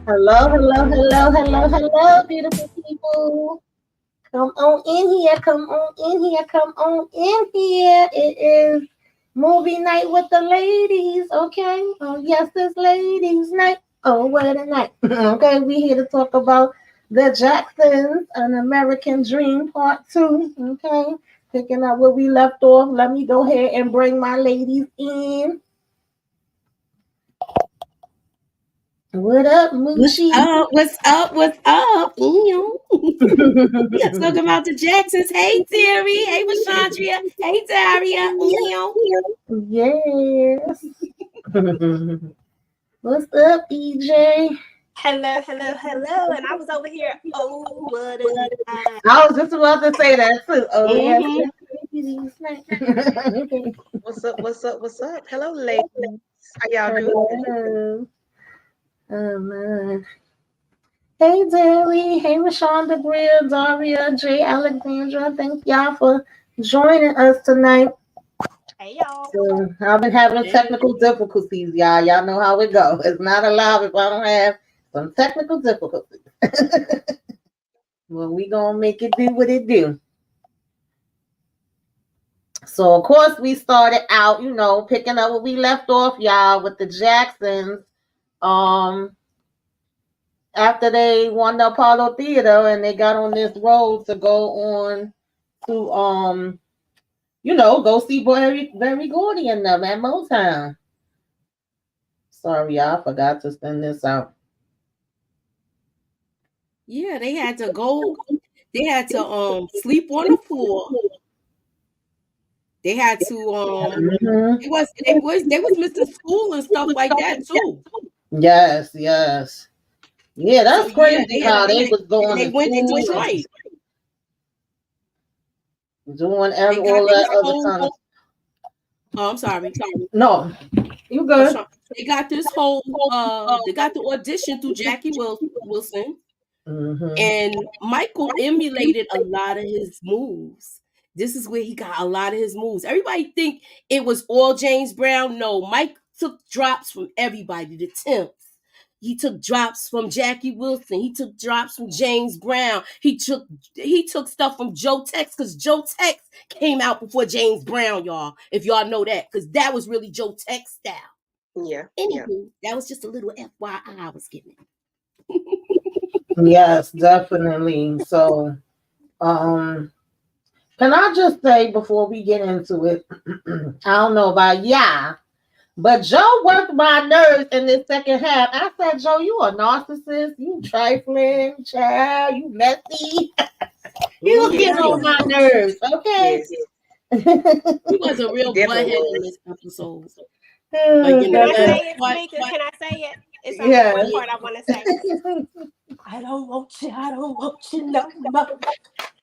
Hello, hello, hello, hello, hello, beautiful people. Come on in here, come on in here, come on in here. It is movie night with the ladies, okay? Oh, yes, it's ladies' night. Oh, what a night. Okay, we here to talk about The Jacksons, An American Dream Part 2, okay? Picking up where we left off. Let me go ahead and bring my ladies in. What up, What's Moochie? up? What's up? What's up? Ew. We are talking about the Jacksons. Hey, Terry. Hey, Rashandria. Hey, Daria. Ew. Yes. What's up, EJ? Hello, hello, hello. And I was over here. Oh, what a night. I was just about to say that too. Oh, yes. What's up? What's up? What's up? Hello, ladies. How y'all doing? Hello. Oh, man. Hey, Derry. Hey, Rashonda Greer, Daria, J. Alexandra. Thank y'all for joining us tonight. Hey, y'all. So, I've been having technical difficulties, y'all. Y'all know how it goes. It's not allowed if I don't have some technical difficulties. Well, we gonna make it do what it do. So, of course, we started out, picking up where we left off, y'all, with the Jacksons. After they won the Apollo Theater and they got on this road to go on to go see Berry Gordy and them at Motown. Sorry, y'all, I forgot to send this out. Yeah, they had to go. They had to sleep on the floor. They had to they was missing school and stuff like that too. Yes. Yeah, that's crazy how they was going. They went to Detroit. Doing all that other kind of. Oh, I'm sorry. No, you good. They got this whole they got the audition through Jackie Wilson. Mm-hmm. And Michael emulated a lot of his moves. This is where he got a lot of his moves. Everybody think it was all James Brown. No, Mike took drops from everybody. The Temps. He took drops from Jackie Wilson. He took drops from James Brown. He took stuff from Joe Tex because Joe Tex came out before James Brown, y'all. If y'all know that, because that was really Joe Tex style. Yeah. Anywho, that was just a little FYI I was giving. Yes, definitely. So, can I just say before we get into it, I don't know about y'all, but Joe worked my nerves in this second half. I said, Joe, you a narcissist, you trifling, child, you messy. He was getting on my nerves, okay? Yes. He was a real butthead in this episode. But, can I say it, Speaker? Can I say it? It's only one part I want to say. I don't want you no more.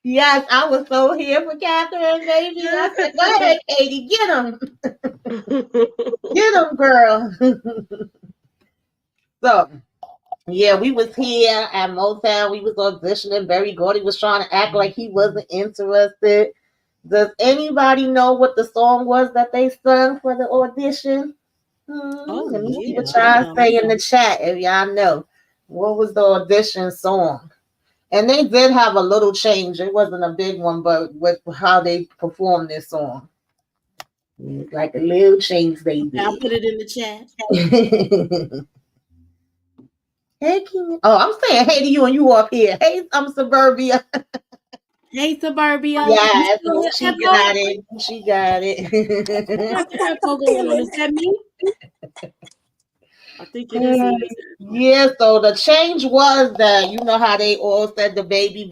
Yes, I was so here for Catherine, baby. I said, go ahead, Katie, get him. Get him, girl. So, yeah, we was here at Motown. We was auditioning. Berry Gordy was trying to act like he wasn't interested. Does anybody know what the song was that they sung for the audition? Let me see what y'all say in the chat if y'all know. What was the audition song? And they did have a little change. It wasn't a big one, but with how they performed this song. Like a little change they did. I'll put it in the chat. Hey, King. Oh, I'm saying hey to you and you up here. Hey, I'm Suburbia. Hey, Suburbia. Yes, she got it. She got it. What's the echo going on? Is that me? I think it is. Yeah, so the change was that you know how they all said the baby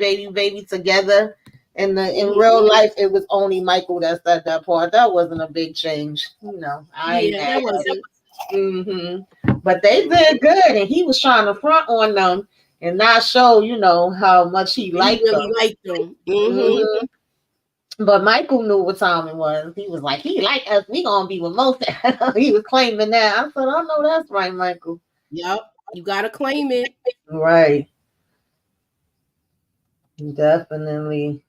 together. In real life, it was only Michael that said that part. That wasn't a big change, that wasn't. But they did good, and he was trying to front on them and not show, how much he liked them. But Michael knew what time it was. He was like, he like us. We gonna be with most. He was claiming that. I said, I know that's right, Michael. Yep, you gotta claim it. Right. Definitely.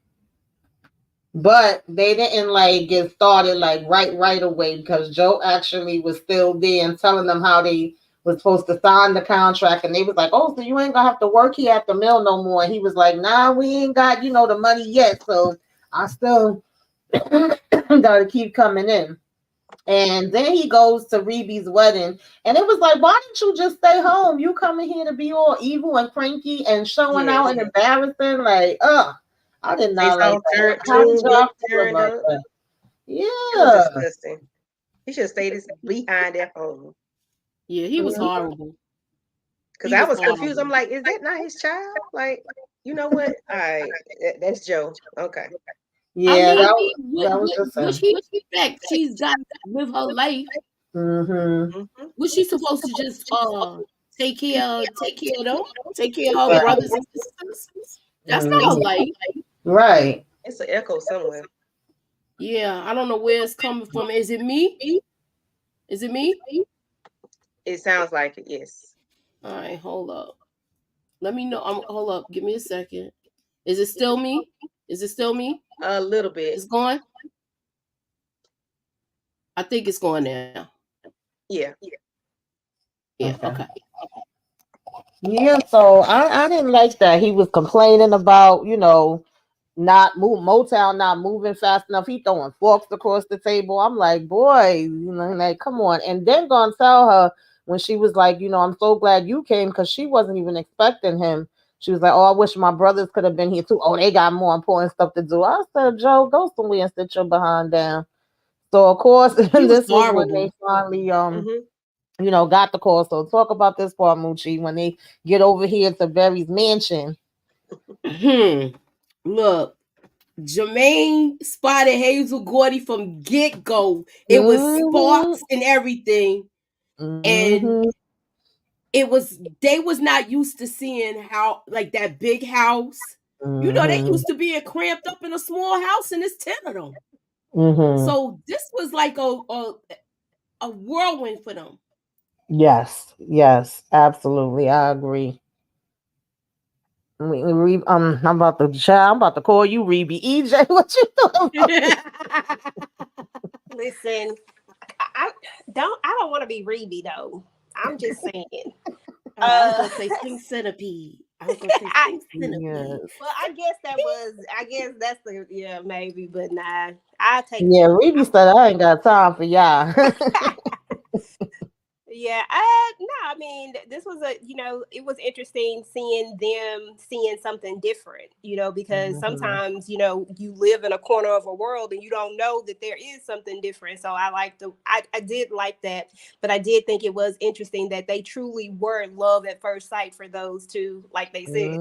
But they didn't get started right away because Joe actually was still there and telling them how they was supposed to sign the contract, and they was like, "Oh, so you ain't gonna have to work here at the mill no more." And he was like, "Nah, we ain't got the money yet, so I still gotta keep coming in." And then he goes to Reeby's wedding, and it was like, "Why didn't you just stay home? You coming here to be all evil and cranky and showing out and embarrassing? Like, I did not like that. How did y'all feel about that? Yeah, it was disgusting. He should have stayed behind at home. Yeah, he was horrible. Because I was confused. I'm like, is that not his child? Like, you know what? All right, that's Joe. Okay. Yeah, that was just what she expect? She's got to live her life. Was she supposed to just take care of them? Take care of her brothers and sisters? That's not her life. Right. It's an echo somewhere. Yeah, I don't know where it's coming from. Is it me? Is it me? It sounds like it, yes. All right, hold up. Let me know. Hold up. Give me a second. Is it still me? Is it still me? A little bit. It's going? I think it's going now. Yeah. Yeah, okay. Yeah, so I didn't like that. He was complaining about, Motown not moving fast enough. He throwing forks across the table. I'm like, boy, like, come on. And then gonna tell her when she was like, I'm so glad you came, because she wasn't even expecting him. She was like, oh, I wish my brothers could have been here too. Oh, they got more important stuff to do. I said, Joe, go somewhere and sit your behind down. So of course, this was when they finally got the call. So talk about this part, Moochie, when they get over here to Barry's mansion. Look, Jermaine spotted Hazel Gordy from get-go. It was sparks and everything. And they was not used to seeing how, like, that big house. They used to be cramped up in a small house, and it's 10 of them. So this was like a whirlwind for them. Yes, absolutely. I agree. I'm about to call you Reeby. EJ, what you doing? Listen, I don't want to be Reeby though. I'm just saying. I was gonna say Pink Centipede. Well, I guess that's the maybe, but nah. I take Reeby said I ain't got time for y'all. Yeah, no, I mean, this was it was interesting seeing something different, because sometimes, you live in a corner of a world and you don't know that there is something different. So I did like that, but I did think it was interesting that they truly were love at first sight for those two, like they said.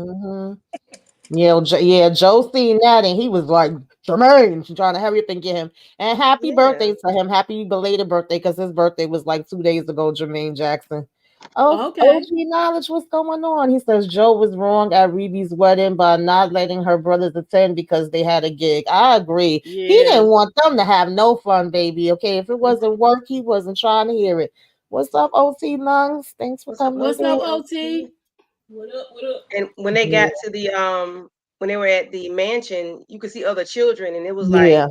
Joe seen that and he was like, Jermaine, she's trying to hurry up and get him. And happy birthday to him. Happy belated birthday, because his birthday was like 2 days ago, Jermaine Jackson. Oh, okay. OG knowledge, what's going on? He says Joe was wrong at Reeby's wedding by not letting her brothers attend because they had a gig. I agree. Yeah. He didn't want them to have no fun, baby. Okay, if it wasn't work, he wasn't trying to hear it. What's up, OT Lungs? Thanks for coming. What's up, OT? What up? And when they got to the when they were at the mansion, you could see other children, and it was like,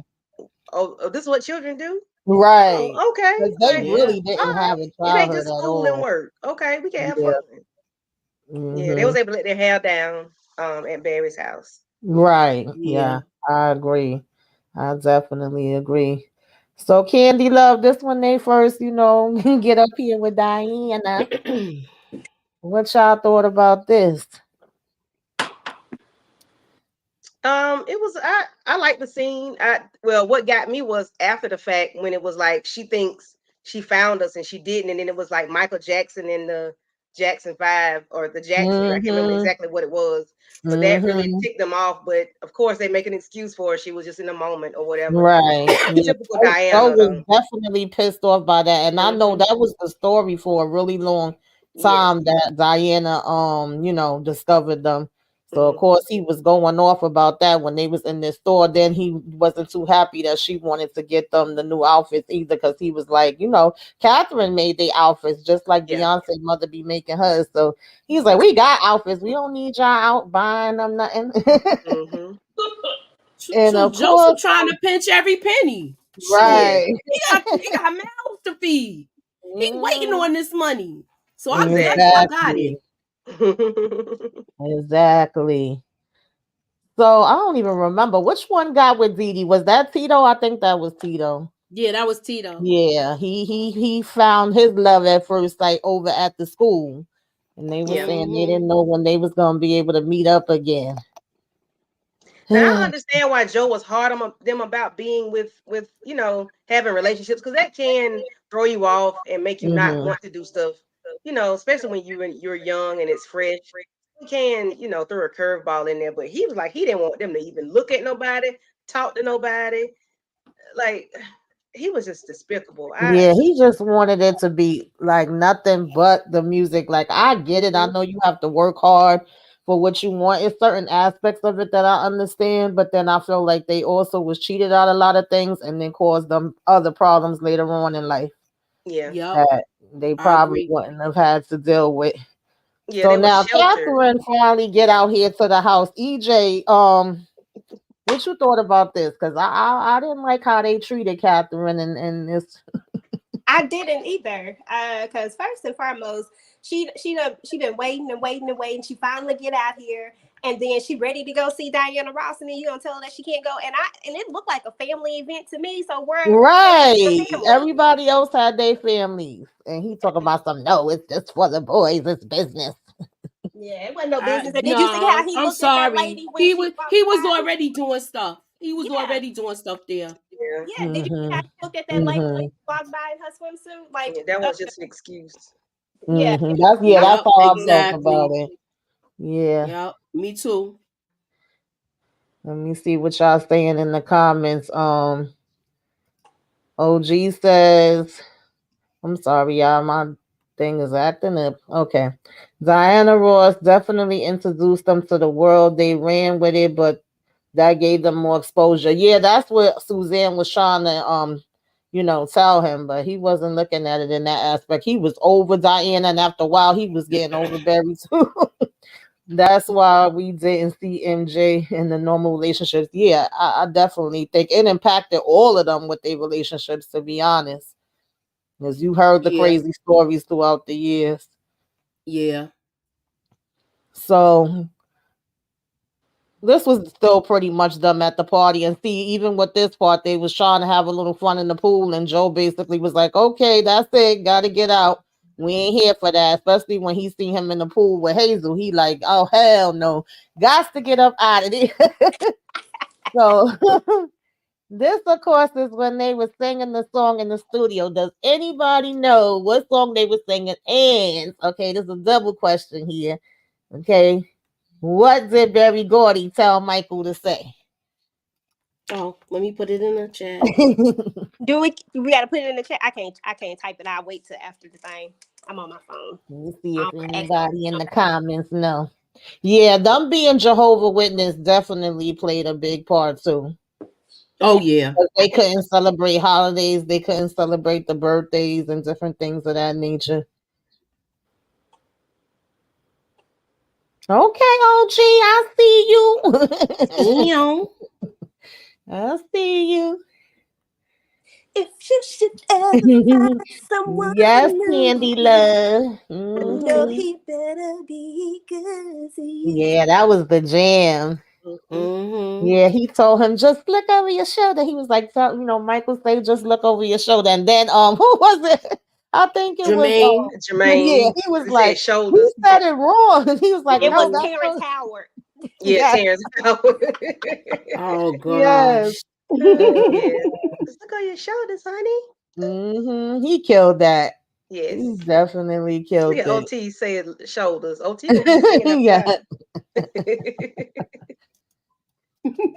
oh, this is what children do, right? Oh, okay, they really didn't have a childhood. It ain't just school and work. Okay, we can have fun. Yeah, they was able to let their hair down at Barry's house. Right. Yeah, I agree. I definitely agree. So Candy Love, this one they first, get up here with Diana. What y'all thought about this? It was I like the scene. What got me was after the fact when it was like she thinks she found us and she didn't, and then it was like Michael Jackson and the Jackson-5 or the Jacksons. I can't remember exactly what it was, but that really ticked them off. But of course, they make an excuse for her. She was just in a moment or whatever. Right. Typical Diana. I was definitely pissed off by that, and I know that was the story for a really long time that Diana, discovered them. So of course he was going off about that when they was in this store. Then he wasn't too happy that she wanted to get them the new outfits either, because he was like, Catherine made the outfits just like Beyonce mother be making hers. So he's like, we got outfits. We don't need y'all out buying them nothing. And of Joseph trying to pinch every penny. Right. He got mouths to feed. He waiting on this money. So I got it. Exactly. So I don't even remember which one got with Dee Dee. Was that Tito? I think that was Tito. Yeah, that was Tito. Yeah, he found his love at first sight over at the school, and they were saying they didn't know when they was gonna be able to meet up again. Now I understand why Joe was hard on them about being with having relationships, because that can throw you off and make you not want to do stuff. Especially when you're young and it's fresh. He can throw a curveball in there, but he was like he didn't want them to even look at nobody, talk to nobody. Like he was just despicable. Yeah, he just wanted it to be like nothing but the music. Like I get it. I know you have to work hard for what you want. It's certain aspects of it that I understand, but then I feel like they also was cheated out a lot of things and then caused them other problems later on in life. Yeah. That they probably wouldn't have had to deal with. Yeah, so now Catherine finally get out here to the house. EJ, what you thought about this? Because I didn't like how they treated Catherine and this. I didn't either. Because first and foremost, she been waiting and waiting and waiting. She finally get out here, and then she ready to go see Diana Ross, and then you gonna tell her that she can't go. And it looked like a family event to me. So right, everybody else had their families, and he talking about some. No, it's just for the boys. It's business. Yeah, it wasn't no business. Did you see how he looked at that lady? When he was already doing stuff. He was already doing stuff there. Yeah. Did you see how he looked at that lady when she walked by in her swimsuit? Like that was just an excuse. Yeah. That's how I felt about it. Yeah. Yep. Me too. Let me see what y'all saying in the comments. OG says, I'm sorry, y'all. My thing is acting up. Okay. Diana Ross definitely introduced them to the world. They ran with it, but that gave them more exposure. Yeah, that's what Suzanne was trying to, tell him, but he wasn't looking at it in that aspect. He was over Diana, and after a while, he was getting over Barry too. That's why we didn't see MJ in the normal relationships. Yeah, I definitely think it impacted all of them with their relationships, to be honest. Because you heard the crazy stories throughout the years. Yeah. So this was still pretty much them at the party. And see, even with this part, they was trying to have a little fun in the pool. And Joe basically was like, okay, that's it. Got to get out. We ain't here for that. Especially when he seen him in the pool with Hazel. He like, oh, hell no. Got to get up out of there. So this, of course, is when they were singing the song in the studio. Does anybody know what song they were singing? And, okay, there's a double question here. Okay. What did Berry Gordy tell Michael to say? Oh, let me put it in the chat. Do we gotta put it in the chat? I can't type it. I'll wait till after the thing. I'm on my phone. Let's see if anybody in the comments know. Yeah, them being Jehovah Witness definitely played a big part too. Oh yeah. They couldn't celebrate holidays, they couldn't celebrate the birthdays and different things of that nature. Okay, OG, I see you. I see you. If you should ever find someone, yes, Candy Love. No, he better be good. Yeah, that was the jam. Yeah, he told him just look over your shoulder. He was like, Michael say just look over your shoulder. And then who was it? I think it Jermaine. was Jermaine. Yeah, he was like, he said it wrong. And he was like, it was Terrence Howard. Yeah, Terrence Howard. Oh gosh. Yes. Just look on your shoulders, honey. He killed that. Yes. He definitely killed it. OT said shoulders. OT yeah.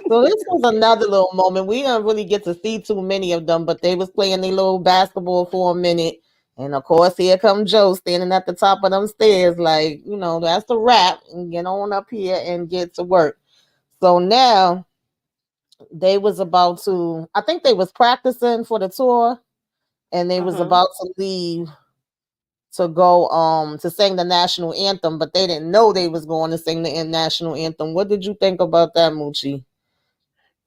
So this was another little moment. We didn't really get to see too many of them, but they was playing their little basketball for a minute. And of course, here come Joe standing at the top of them stairs, like, that's the wrap. And get on up here and get to work. So now they was about to, I think they was practicing for the tour, and they was about to leave to go to sing the national anthem, but they didn't know they was going to sing the national anthem. What did you think about that, Moochie?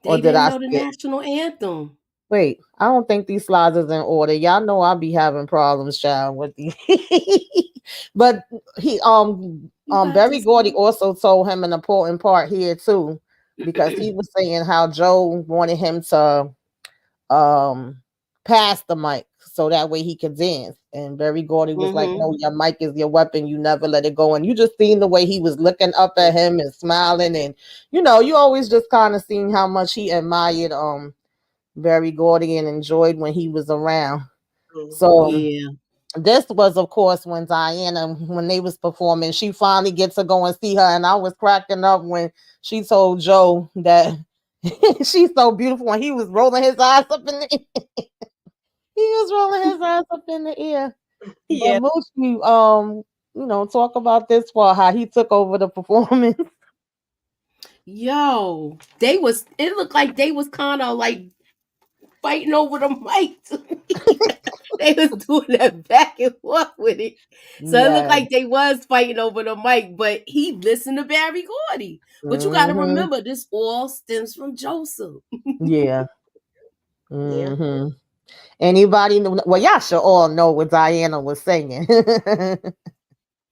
They didn't know the national anthem. Wait, I don't think these slides is in order. Y'all know I'll be having problems, child, with these. But he Berry Gordy also told him an important part here too, because he was saying how Joe wanted him to pass the mic so that way he could dance. And Berry Gordy was like, no, your mic is your weapon. You never let it go. And you just seen the way he was looking up at him and smiling. And, you know, you always just kind of seen how much he admired Berry Gordy and enjoyed when he was around. So this was, of course, when Diana, when they was performing, she finally gets to go and see her. And I was cracking up when she told Joe that she's so beautiful, and he was rolling his eyes up in the air. He was rolling his eyes up in the air. Yeah. But Moochie, you know, talk about this part, how he took over the performance. Yo, it looked like they was kind of like fighting over the mic. They was doing that back and forth with it. So it looked like they was fighting over the mic, but he listened to Berry Gordy. But you got to remember, this all stems from Joseph. Yeah. Anybody know? Well, y'all should all know what Diana was singing.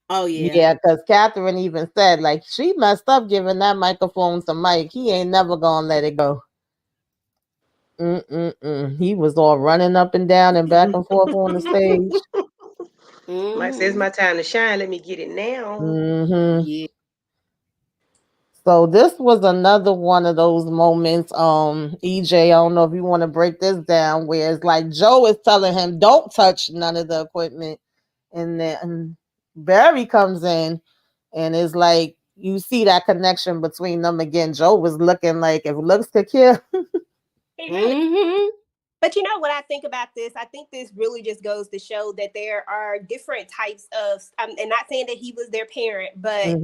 Oh, yeah. Yeah, because Catherine even said, like, she messed up giving that microphone to Mike. He ain't never gonna let it go. He was all running up and down and back and forth on the stage. Mike says, my time to shine. Let me get it now. Yeah. So this was another one of those moments, EJ, I don't know if you want to break this down, where it's like Joe is telling him, don't touch none of the equipment. And then Barry comes in and is like, you see that connection between them again. Joe was looking like, if looks could kill. But you know what I think about this? I think this really just goes to show that there are different types of, and not saying that he was their parent, but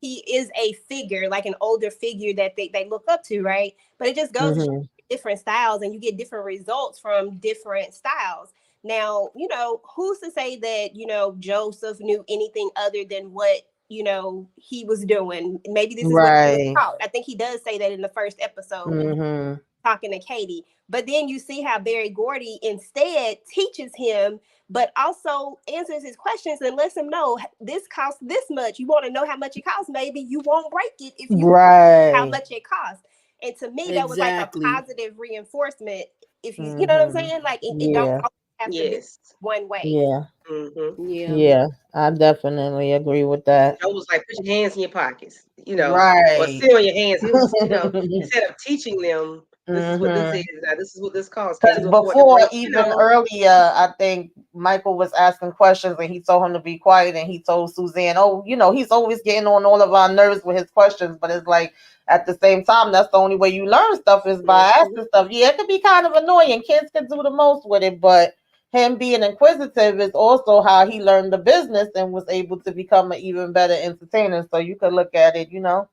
he is a figure, like an older figure that they look up to, right? But it just goes to show different styles, and you get different results from different styles. Now, you know, who's to say that, you know, Joseph knew anything other than what, you know, he was doing? Maybe this is what he was taught. I think he does say that in the first episode, talking to Katie. But then you see how Berry Gordy instead teaches him, but also answers his questions and lets him know this costs this much. You want to know how much it costs? Maybe you won't break it if you know how much it costs. And to me, that was like a positive reinforcement. If you, you know what I'm saying? Like it don't have to be one way. Yeah, I definitely agree with that. Joe was like, put your hands in your pockets, you know, or sit on your hands. He was, you know, instead of teaching them, this is what this is. Now, this is what this costs. Because before, even earlier, I think Michael was asking questions and he told him to be quiet, and he told Suzanne, oh, you know, he's always getting on all of our nerves with his questions, but it's like, at the same time, that's the only way you learn stuff is by asking stuff. Yeah, it could be kind of annoying. Kids can do the most with it, but him being inquisitive is also how he learned the business and was able to become an even better entertainer. So you could look at it, you know,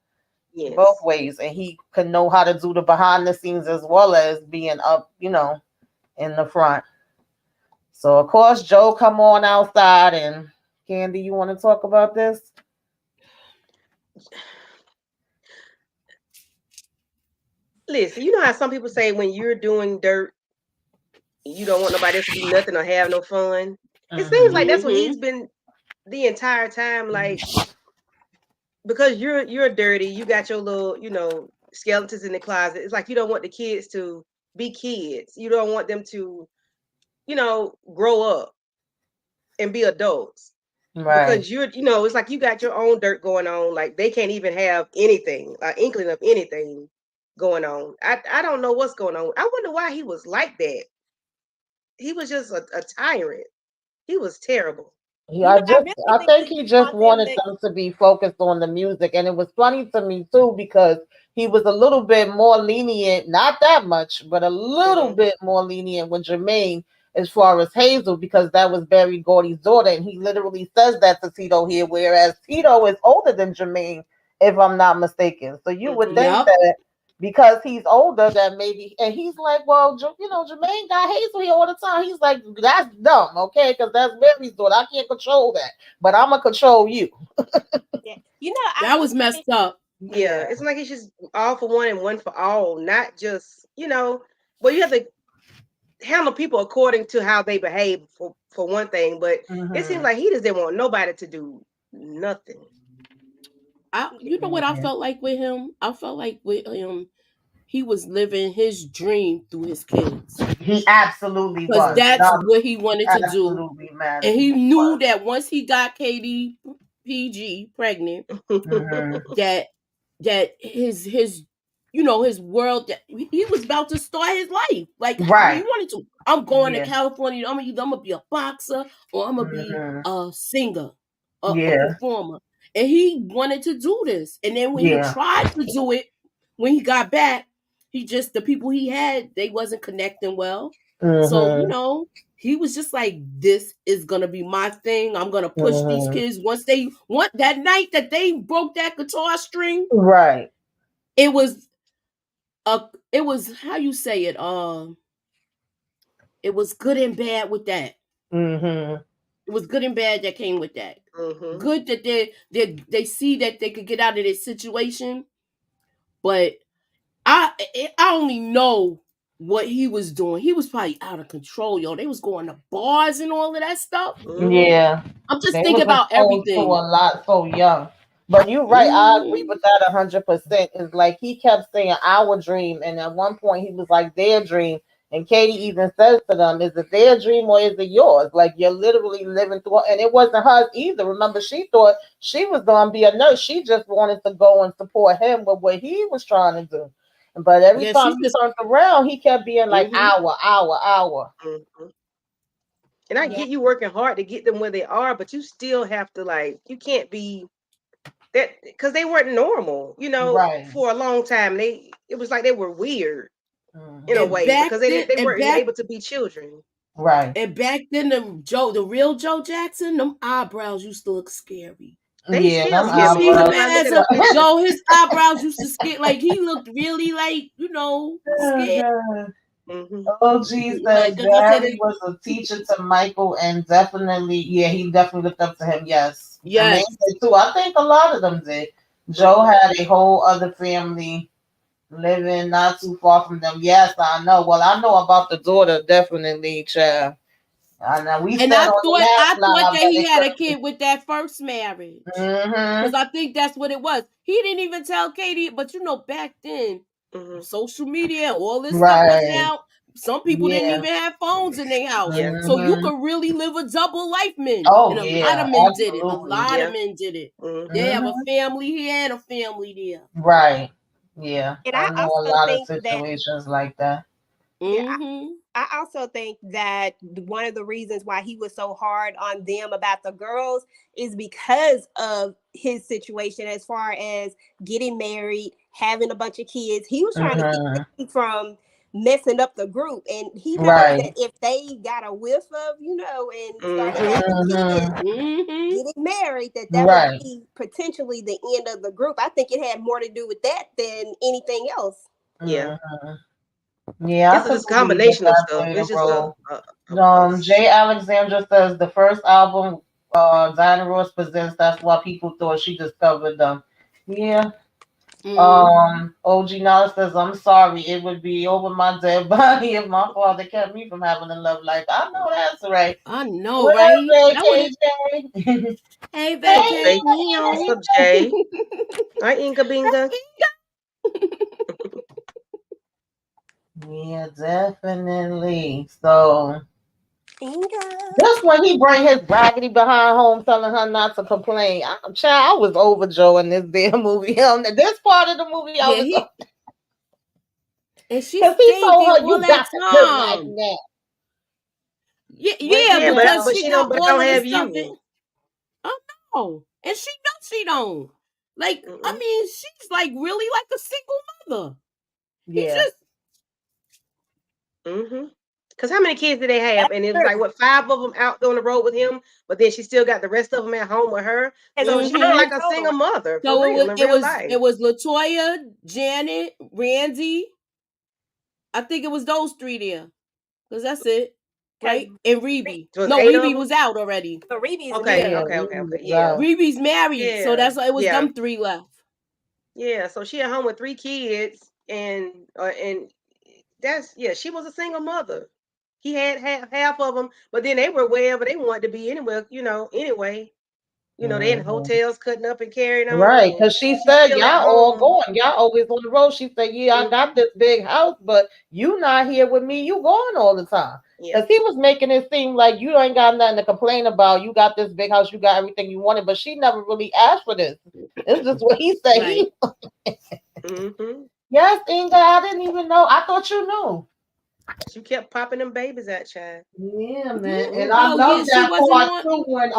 both ways, and he could know how to do the behind the scenes as well as being up, you know, in the front. So of course Joe come on outside, and Candy, you want to talk about this? Listen, you know how some people say when you're doing dirt, you don't want nobody else to do nothing or have no fun. It seems like that's what he's been the entire time, like, because you're dirty, you got your little, you know, skeletons in the closet. It's like you don't want the kids to be kids. You don't want them to, you know, grow up and be adults. Because you're, you know, it's like you got your own dirt going on. Like they can't even have anything, inkling of anything going on. I don't know what's going on. I wonder why he was like that. He was just a tyrant. He was terrible. Yeah, I think he just wanted them to be focused on the music, and it was funny to me too because he was a little bit more lenient, not that much, but a little bit more lenient with Jermaine as far as Hazel, because that was Berry Gordy's daughter, and he literally says that to Tito here, whereas Tito is older than Jermaine, if I'm not mistaken. So you would think that because he's older, that maybe, and he's like, well, you know, Jermaine got Hazel here all the time. He's like, that's dumb, okay, because that's Berry's daughter. I can't control that, but I'm gonna control you. You know, that was messed up. Yeah, it's like it's just all for one and one for all, not just, you know. Well, you have to. handle people according to how they behave for one thing, but it seems like he just didn't want nobody to do nothing. You know what I felt like with him? I felt like with him, he was living his dream through his kids. He absolutely Because was. that's what he wanted to do. Absolutely, man. And he knew that once he got Katie PG pregnant, that his his world, that he was about to start his life. Like he wanted to. I'm going to California. I'm gonna be a boxer, or I'm gonna be a singer, a performer. And he wanted to do this. And then when he tried to do it, when he got back, the people he had, they wasn't connecting well. So, he was just like, this is going to be my thing. I'm going to push these kids. Once that night that they broke that guitar string. Right. It was how you say it? It was good and bad with that. It was good and bad that came with that. Good that they see that they could get out of this situation, but I only know what he was doing. He was probably out of control, yo. They was going to bars and all of that stuff. Yeah, I'm just thinking about everything. To a lot so young. But you're right. I agree with that 100%. It's like he kept saying our dream, and at one point he was like their dream. And Katie even says to them, is it their dream or is it yours? Like, you're literally living through it. And it wasn't hers either. Remember, she thought she was going to be a nurse. She just wanted to go and support him with what he was trying to do. But every time he turned around, he kept being like, our. And I get you working hard to get them where they are, but you still have to, like, you can't be that, because they weren't normal, for a long time. It was like they were weird. In a way, because they weren't able to be children. Right. And back then, the real Joe Jackson, them eyebrows used to look scary. They still scare me. Joe, his eyebrows used to scare, like he looked really like, scared. Oh, geez, Jerry was a teacher to Michael, and definitely, he definitely looked up to him. Yes. Yes. Too. I think a lot of them did. Joe had a whole other family living not too far from them. Yes, I know. Well, I know about the daughter, definitely, child. I know. I thought that he had a kid with that first marriage. Because I think that's what it was. He didn't even tell Katie, but back then, social media, all this stuff was out. Some people didn't even have phones in their house. So you could really live a double life, men. Oh, and a lot of men did it. A lot of men did it. They have a family here and a family there. Right. Yeah. And I know a lot of situations like that. I also think that one of the reasons why he was so hard on them about the girls is because of his situation as far as getting married, having a bunch of kids. He was trying to keep them from messing up the group, and he knows that if they got a whiff of, and started having kids, getting married, that would be potentially the end of the group. I think it had more to do with that than anything else. Yeah. Yeah, it's a combination of stuff. It's just Jay Alexandra says the first album Diana Ross presents, that's why people thought she discovered them. Yeah. OG Nala says, I'm sorry, it would be over my dead body if my father kept me from having a love life. I know that's right. I know, right? Hey, Vacay. What's up, Jay? Hi, Inga Binga. Yeah, definitely. So that's when he bring his raggedy behind home, telling her not to complain. I was over Joe in this damn movie. This part of the movie, and she told her, "You got to live like that." Yeah, because she don't have you. Oh no, and she knows she don't. Like, I mean, she's like really like a single mother. Yeah. Because how many kids did they have? And it was like, 5 of them out on the road with him, but then she still got the rest of them at home with her. So she looked like a single mother. So it was LaToya, Janet, Randy. I think it was those 3 there, because that's it, right? And Rebe. No, Rebe was out already. So Rebe's okay. Yeah, Rebe's married, so that's why it was them 3 left. Yeah, so she at home with 3 kids, and that's she was a single mother. he had half of them, but then they were wherever they wanted to be anywhere, anyway. They in hotels cutting up and carrying on. Right, And because she she's said still at y'all all home. going, y'all always on the road. She said, "Yeah, I got this big house, but you not here with me. You going all the time." Yeah. Because he was making it seem like you ain't got nothing to complain about. You got this big house, you got everything you wanted, but she never really asked for this. It's just what he said. Right. Yes, Inga, I didn't even know. I thought you knew. She kept popping them babies out, child. Yeah, man. And Oh, I love yeah, she that wasn't part on. too when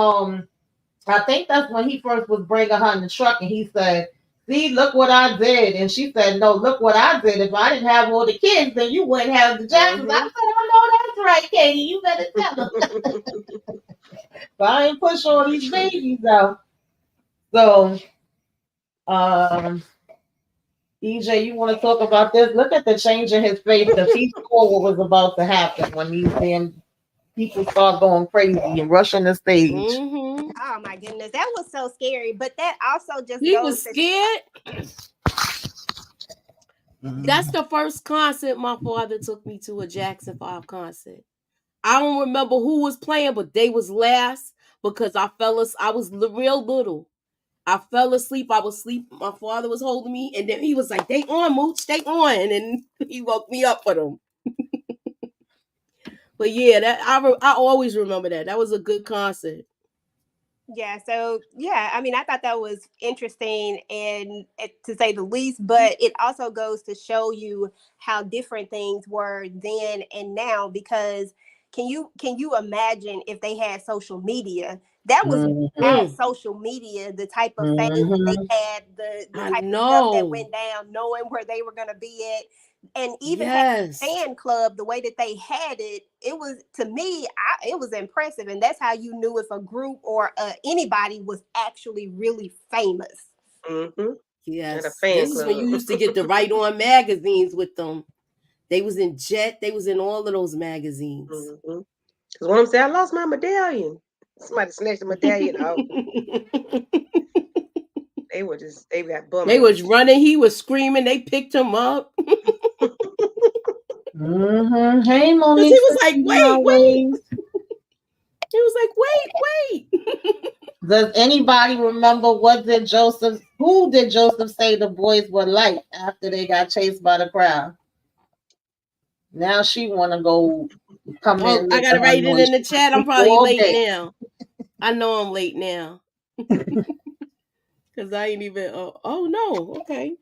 I think that's when he first was bringing her in the truck and he said, "See, look what I did." And she said, "No, look what I did. If I didn't have all the kids, then you wouldn't have the Jacksons." I said, "Oh, no, that's right, Katie. You better tell them." But I ain't push all these babies out. So, EJ, you want to talk about this? Look at the change in his face because he saw what was about to happen when these damn people start going crazy and rushing the stage. Oh my goodness, that was so scary. But that also just He goes was to scared. That's the first concert my father took me to, a Jackson 5 concert. I don't remember who was playing, but they was last because I was real little. I fell asleep. I was asleep. My father was holding me, and then he was like, "They on, Mooch, they on," and then he woke me up for them. But yeah, that I always remember that. That was a good concert. Yeah, so yeah, I mean, I thought that was interesting and to say the least, but it also goes to show you how different things were then and now. Because can you imagine if they had social media? That was without social media, the type of fame they had, the type of stuff that went down, knowing where they were going to be at. And even having a fan club, the way that they had it, it was, to me, it was impressive. And that's how you knew if a group or anybody was actually really famous. Yes, this is when you used to get the Right On magazines with them. They was in Jet. They was in all of those magazines. Because one of them said, "I lost my medallion." Somebody snatched the medallion out. They got bummed. They was running. He was screaming. They picked him up. Hey, Monique. He was like, wait. He was like, wait. Does anybody remember who did Joseph say the boys were like after they got chased by the crowd? Now she want to go come in. I got to write it in the chat. I'm probably late now. I know I'm late now. Because I ain't even, oh no, okay.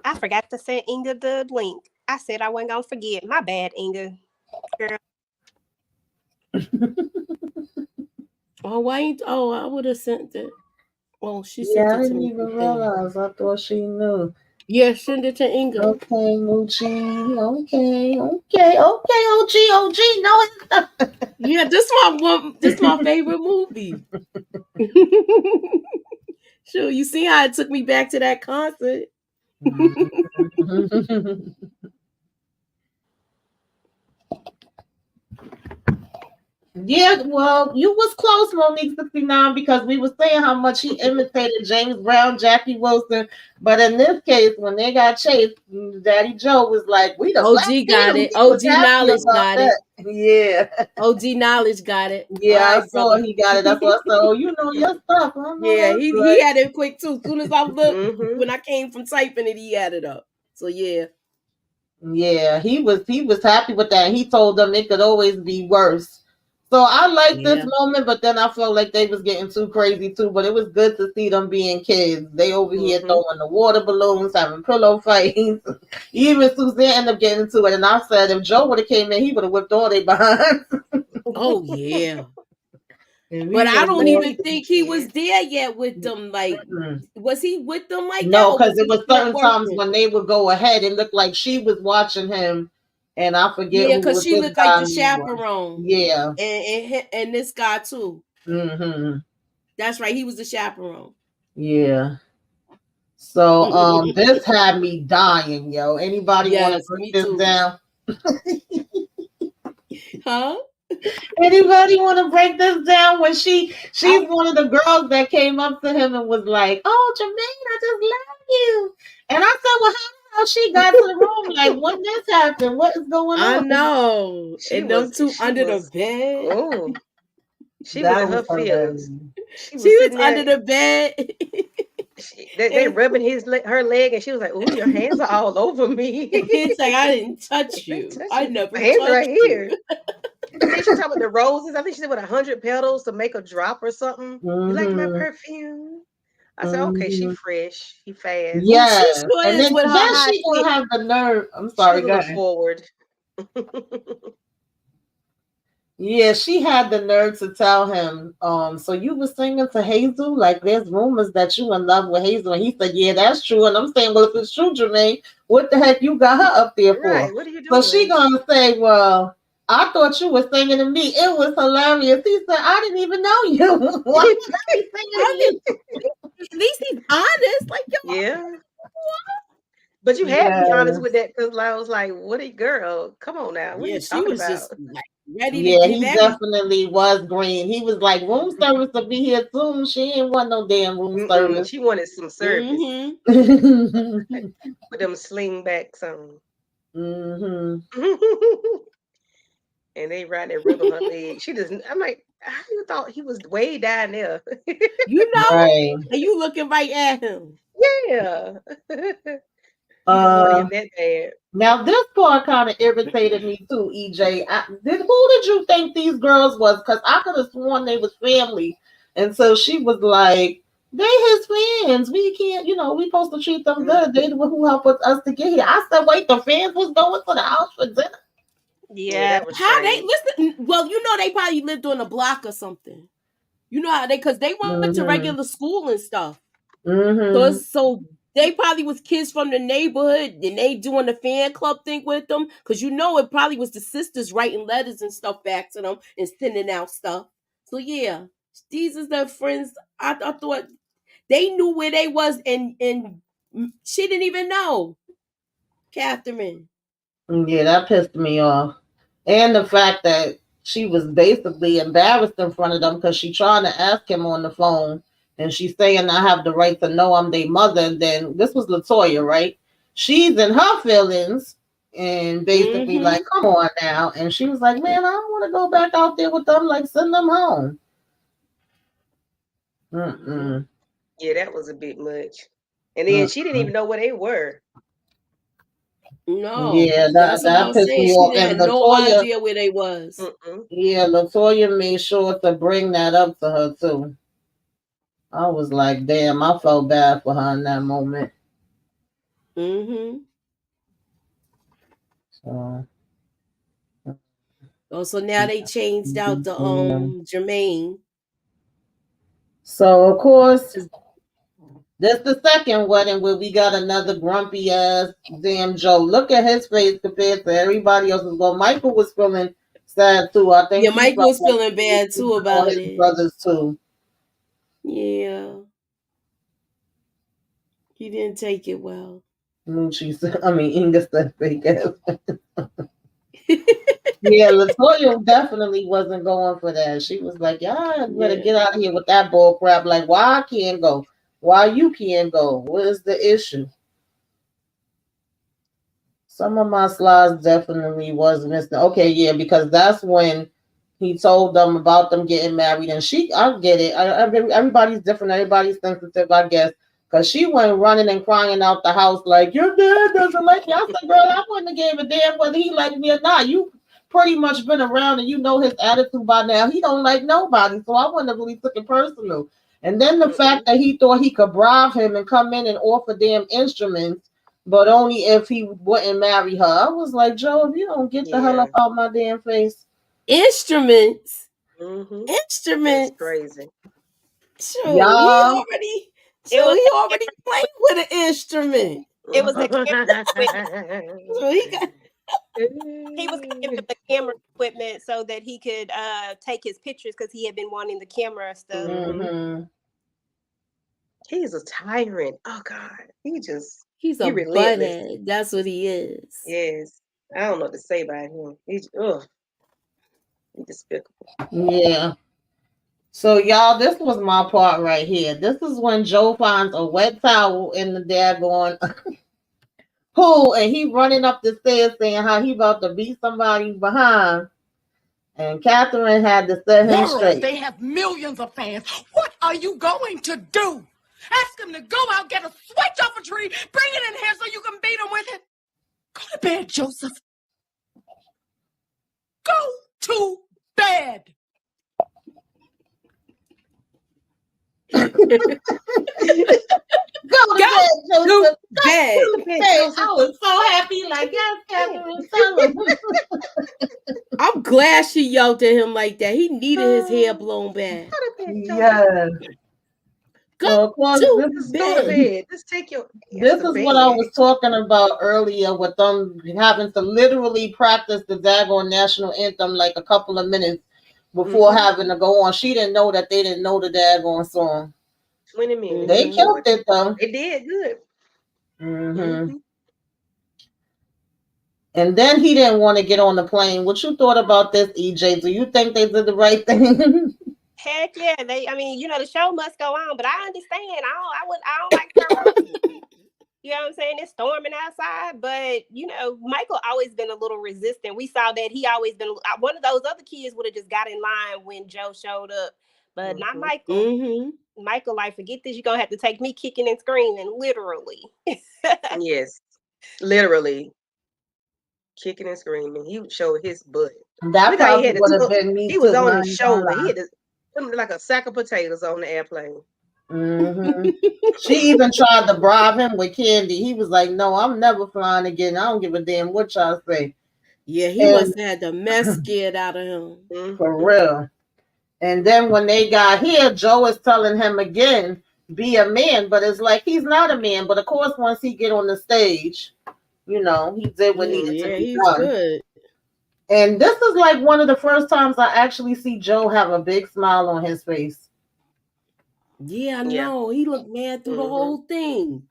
I forgot to send Inga the link. I said I wasn't going to forget. My bad, Inga. Girl. I would have sent it. Well, she sent it to me. I didn't even realize. I thought she knew. Yeah, send it to Inga. Okay, Moochie. Okay, OG. No, it's not. Yeah, this my favorite movie. Sure, you see how it took me back to that concert. Yeah, well, you was close, Monique 69, because we were saying how much he imitated James Brown, Jackie Wilson, but in this case, when they got chased, Daddy Joe was like, "We the OG got it. OG Knowledge got it. Yeah. OG Knowledge got it. Yeah, I saw he got it. That's what I said. Oh, you know your stuff. Yeah, he had it quick too. As soon as I looked, when I came from typing it, he had it up. So yeah. Yeah, he was happy with that. He told them it could always be worse. So I liked this moment, but then I felt like they was getting too crazy too. But it was good to see them being kids. They over here throwing the water balloons, having pillow fights. Even Suzanne ended up getting into it. And I said, if Joe would have came in, he would have whipped all their behinds. Oh yeah. But I don't even think he was there yet with them. Like, was he with them like that? No, because it was certain times when they would go ahead. It looked like she was watching him. And I forget. Yeah, because she looked like the chaperone. Yeah, and this guy too. That's right. He was the chaperone. Yeah. So this had me dying, yo. Anybody want to break this down? Huh? Anybody want to break this down? When she's one of the girls that came up to him and was like, "Oh, Jermaine, I just love you." And I said, "Well, how how she got to the room. Like, when this happened, what is going I on? know. She And them was- two she under was- the bed. Oh, she was That in her was hilarious. feelings. She She was was sitting under there. the bed. They rubbing her leg, and she was like, "Oh, your hands are all over me." It's like, I didn't touch I you. touch I you. never My hands are touched right you. here. And then she talked about the roses. I think she said with 100 petals to make a drop or something. You like my perfume? I said, okay, she fresh, she fast. Yeah, She sure and is then, with her then high she gonna feet. have the nerve. I'm She sorry, was a go little ahead. forward. Yeah, she had the nerve to tell him, so you were singing to Hazel? Like, there's rumors that you in love with Hazel. And he said, yeah, that's true. And I'm saying, well, if it's true, Jermaine, what the heck you got her up there for? Right, what are you So doing? she gonna say, well, I thought you were singing to me. It was hilarious. He said, I didn't even know you. Why would I be singing to you? At least he's honest. Like, yo, Yeah. But you had to be honest Yes. with that, because I was like, what a girl. Come on now. What are yeah, you she talking was about? just like ready to Yeah, give he everything. definitely was green. He was like, room service will be here soon. She ain't want no damn room service. She wanted some service. Mm-hmm. With them slingbacks on. And they right there rubbing her leg. She doesn't. I'm like, how you thought he was way down there? You know? Right. And you looking right at him. Yeah. He just wanted him that bad. Now this part kind of irritated me too, EJ. Who did you think these girls was? Because I could have sworn they was family, and so she was like, "They his fans. We can't, we supposed to treat them good. They the one who helped us to get here." I said, "Wait, the fans was going to the house for dinner." Yeah. That was How they strange. listen? Well, they probably lived on a block or something. You know how because they went to regular school and stuff. So they probably was kids from the neighborhood, and they doing the fan club thing with them. Because it probably was the sisters writing letters and stuff back to them and sending out stuff. So yeah, these is their friends. I thought they knew where they was, and she didn't even know, Catherine. Yeah, that pissed me off. And the fact that she was basically embarrassed in front of them because she trying to ask him on the phone, and she's saying, I have the right to know I'm their mother. And then this was Latoya, right? She's in her feelings and basically like, come on now. And she was like, man, I don't want to go back out there with them. Like, send them home. Yeah, that was a bit much. And then she didn't even know where they were. No. Yeah, that's what I that was pissed saying. me She off. had And no Latoya, idea where they was. yeah, Latoya made sure to bring that up to her too. I was like, damn, I felt bad for her in that moment. So now they changed out the Jermaine. So of course, that's the second wedding where we got another grumpy ass damn Joe. Look at his face compared to everybody else's. Well, Michael was feeling sad too. I think Michael was feeling bad too about his it. brothers too. Yeah. He didn't take it well. Inga said fake ass. Yeah, Latoya definitely wasn't going for that. She was like, y'all better get out of here with that bull crap. Like, why I can't go? Why you can't go? What is the issue? Some of my slides definitely was missing. Okay, yeah, because that's when he told them about them getting married. And I get it. Everybody's different. Everybody's sensitive, I guess. Because she went running and crying out the house like, your dad doesn't like me. I said, girl, I wouldn't have gave a damn whether he liked me or not. You pretty much been around and you know his attitude by now. He don't like nobody. So I wouldn't have really took it personal. And then the fact that he thought he could bribe him and come in and offer damn instruments, but only if he wouldn't marry her. I was like, Joe, if you don't get the hell up out my damn face. Instruments. That's crazy. Sure, he already played with an instrument. It was the camera equipment. So he was giving him the camera equipment so that he could take his pictures because he had been wanting the camera stuff. He's a tyrant. Oh God, he's a relentless. butthead. That's what he is. Yes, I don't know what to say about him. He's despicable. Yeah. So y'all, this was my part right here. This is when Joe finds a wet towel in the daggone Who? And he running up the stairs saying how he about to beat somebody behind. And Catherine had to set him straight. They have millions of fans. What are you going to do? Ask him to go out, get a switch off a tree, bring it in here so you can beat him with it. Go to bed, Joseph. Go to bed. Go to bed, Joseph. Bed. Go to bed. I was so happy, like, yes, Catherine, tell him. I'm glad she yelled at him like that. He needed his hair blown back. Yes. Go to bed. Just take your. This is what I was talking about earlier with them having to literally practice the daggone national anthem like a couple of minutes before having to go on. She didn't know that they didn't know the daggone song. 20 minutes. They killed it though. They did good. And then he didn't want to get on the plane. What you thought about this, EJ? Do you think they did the right thing? Heck yeah, the show must go on, but I understand. I don't like her. You know what I'm saying? It's storming outside, but Michael always been a little resistant. We saw that he always been one of those other kids would have just got in line when Joe showed up, but not Michael. Michael, like, forget this. You're gonna have to take me kicking and screaming, literally. Yes, literally kicking and screaming. He showed his butt. That probably would have been me. He was on his shoulder. He had like a sack of potatoes on the airplane. She even tried to bribe him with candy. He was like, "No, I'm never flying again. I don't give a damn what y'all say." Yeah, he must have had the mess scared out of him. For real. And then when they got here, Joe is telling him again, be a man. But it's like he's not a man. But of course, once he get on the stage, he did what needed to be done. Good. And this is like one of the first times I actually see Joe have a big smile on his face. Yeah, I know. He looked mad through the whole thing.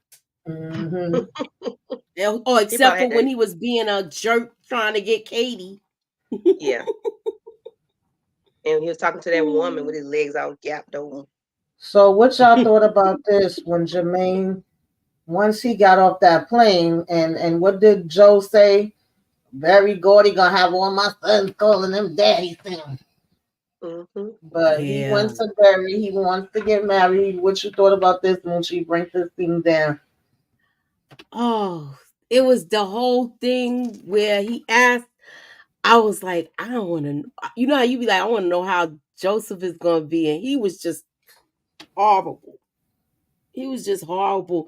Except for when he was being a jerk trying to get Katie. Yeah. And he was talking to that woman with his legs all gapped over. So what y'all thought about this when Jermaine, once he got off that plane, and what did Joe say? Very gaudy, gonna have all my sons calling him daddy soon. But he went to Barry. He wants to get married. What you thought about this when she brings this thing down? Oh, it was the whole thing where he asked. I was like, I don't want to. You know how you be like, I want to know how Joseph is gonna be, and he was just horrible. He was just horrible.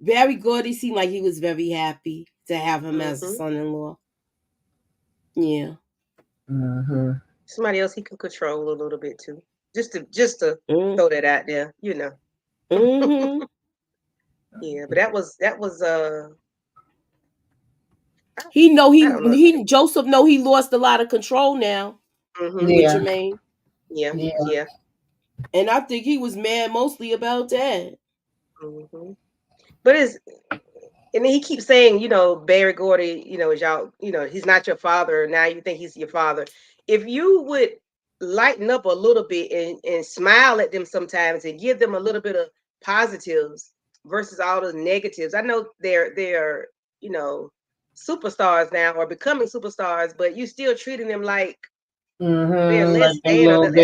Very good. He seemed like he was very happy to have him as a son-in-law. Yeah. Somebody else he can control a little bit too. Just to throw that out there, Yeah, but that was Joseph know he lost a lot of control now with Jermaine. Yeah. And I think he was mad mostly about that. But and then he keeps saying, Barry Gordy, is y'all, he's not your father. Now you think he's your father. If you would lighten up a little bit and smile at them sometimes and give them a little bit of positives versus all the negatives. I know they're superstars now or becoming superstars, but you still treating them like they're less than like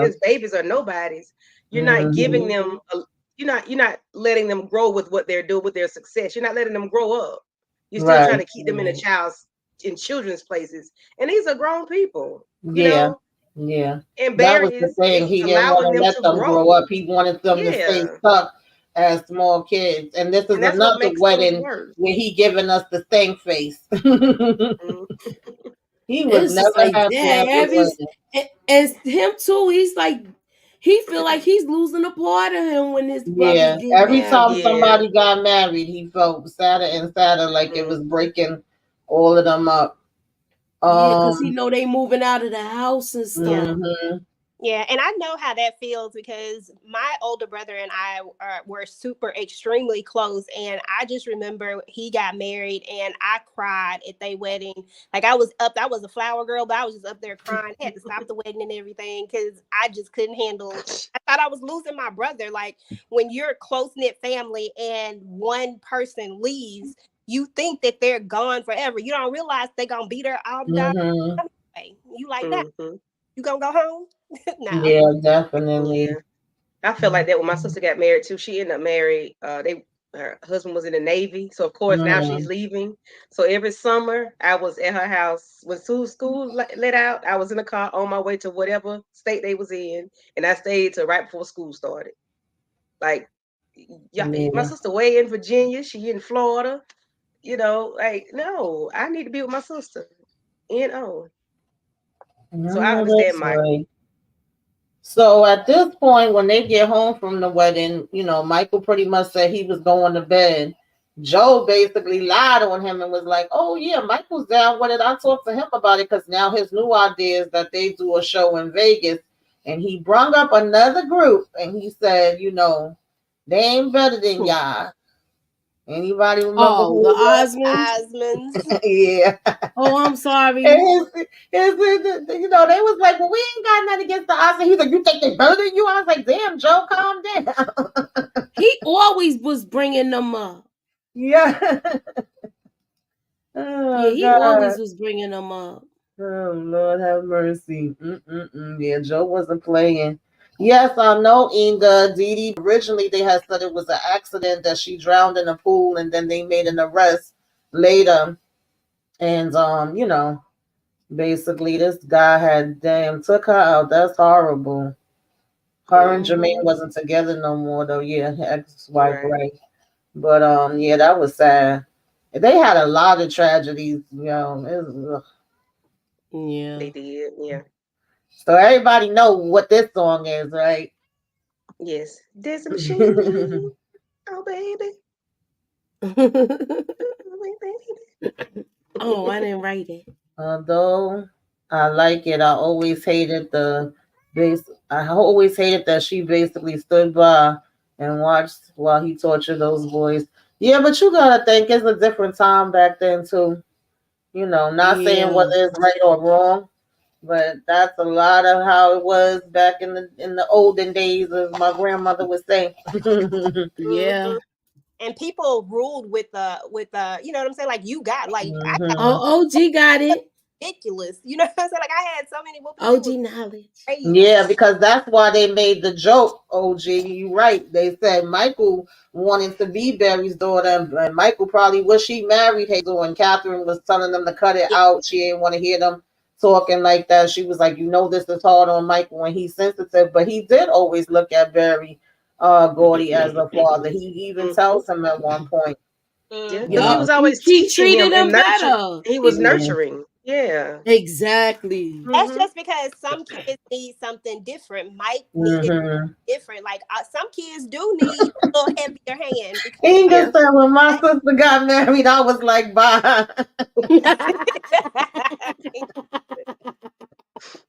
his babies are nobodies. You're not giving them you're not letting them grow with what they're doing with their success. You're not letting them grow up. You're still trying to keep them in children's places. And these are grown people. You know? Yeah. And Barry that was the thing. He didn't want to let them grow up. He wanted them to stay stuck as small kids. And this is another wedding where he giving us the stank face. He was never like happy at the wedding. And him too, he's like, he feel like he's losing a part of him when his brother get every married. time somebody got married, he felt sadder and sadder, like it was breaking all of them up. Because he know they moving out of the house and stuff. Yeah, and I know how that feels because my older brother and I were extremely close. And I just remember he got married and I cried at their wedding. Like I was a flower girl, but I was just up there crying. I had to stop the wedding and everything because I just couldn't handle it. I thought I was losing my brother. Like when you're a close-knit family and one person leaves, you think that they're gone forever. You don't realize they're gonna be there all the time. Anyway. You like that? You gonna go home? No. Yeah, definitely. Yeah. I felt like that when my sister got married too. She ended up married. Her husband was in the Navy, so of course now she's leaving. So every summer I was at her house when school let out. I was in the car on my way to whatever state they was in, and I stayed till right before school started. Like, my sister way in Virginia, she in Florida. You know, like, no, I need to be with my sister. So I understand Michael. Right. So at this point, when they get home from the wedding, you know, Michael pretty much said he was going to bed. Joe basically lied on him and was like, "Oh yeah, Michael's down with it. I talked to him about it because now his new idea is that they do a show in Vegas." And he brung up another group and he said, "You know, they ain't better than y'all." Anybody remember who the Osmonds? Yeah. Oh, I'm sorry. You know, they was like, "Well, we ain't got nothing against the Osmonds." He's like, "You think they better than you?" I was like, "Damn, Joe, calm down." He always was bringing them up. Yeah. He always was bringing them up. Oh, Lord have mercy. Yeah, Joe wasn't playing. Yes, I know, Inga. Dee Dee, originally they had said it was an accident that she drowned in a pool, and then they made an arrest later. And, you know, basically this guy had took her out. That's horrible. Her and Jermaine wasn't together no more, though. Yeah, ex-wife, right. But, yeah, that was sad. They had a lot of tragedies, you know. Yeah. They did, yeah. So everybody know what this song is, right? Yes. There's a machine. Oh, baby. Oh, I didn't write it. Although I like it, I always hated I always hated that she basically stood by and watched while he tortured those boys. Yeah, but you gotta think it's a different time back then too. You know, not saying whether it's right or wrong, but that's a lot of how it was back in the olden days, as my grandmother would say. Yeah. And people ruled with you know what I'm saying? Like, you got OG got it. Ridiculous. You know what I'm saying? Like, I had so many OG knowledge. Yeah, because that's why they made the joke, OG. You right. They said Michael wanted to be Barry's daughter, and Michael probably wish he married Hazel, and Catherine was telling them to cut it out. She didn't want to hear them talking like that. She was like, you know, this is hard on Michael when he's sensitive, but he did always look at Barry Gordy as a father. He even tells him at one point. Yeah, he was always teaching him and nurturing. He was nurturing. Yeah, exactly. That's just because some kids need something different. Mike needed different. Like, some kids do need a little heavier hand. Inga said when my sister got married, I was like, bye.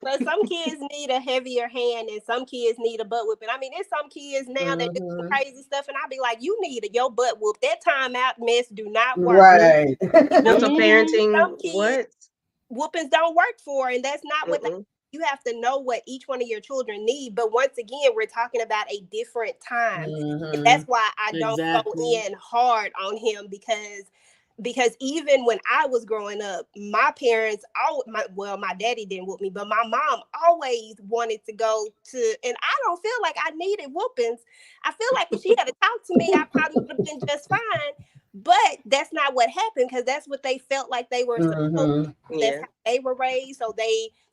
But some kids need a heavier hand, and some kids need a butt whipping. I mean, there's some kids now that do some crazy stuff, and I'll be like, you need your butt whoop. That timeout mess do not work. Right. Mental parenting. Some kids, whoopings don't work for, and that's not what you have to know what each one of your children need. But once again, we're talking about a different time, and that's why I don't go in hard on him, because even when I was growing up, my parents, my daddy didn't whoop me, but my mom always wanted to go to, and I don't feel like I needed whoopings. I feel like if she had to talk to me, I probably would have been just fine. But that's not what happened, because that's what they felt like they were supposed to. That's how they were raised, so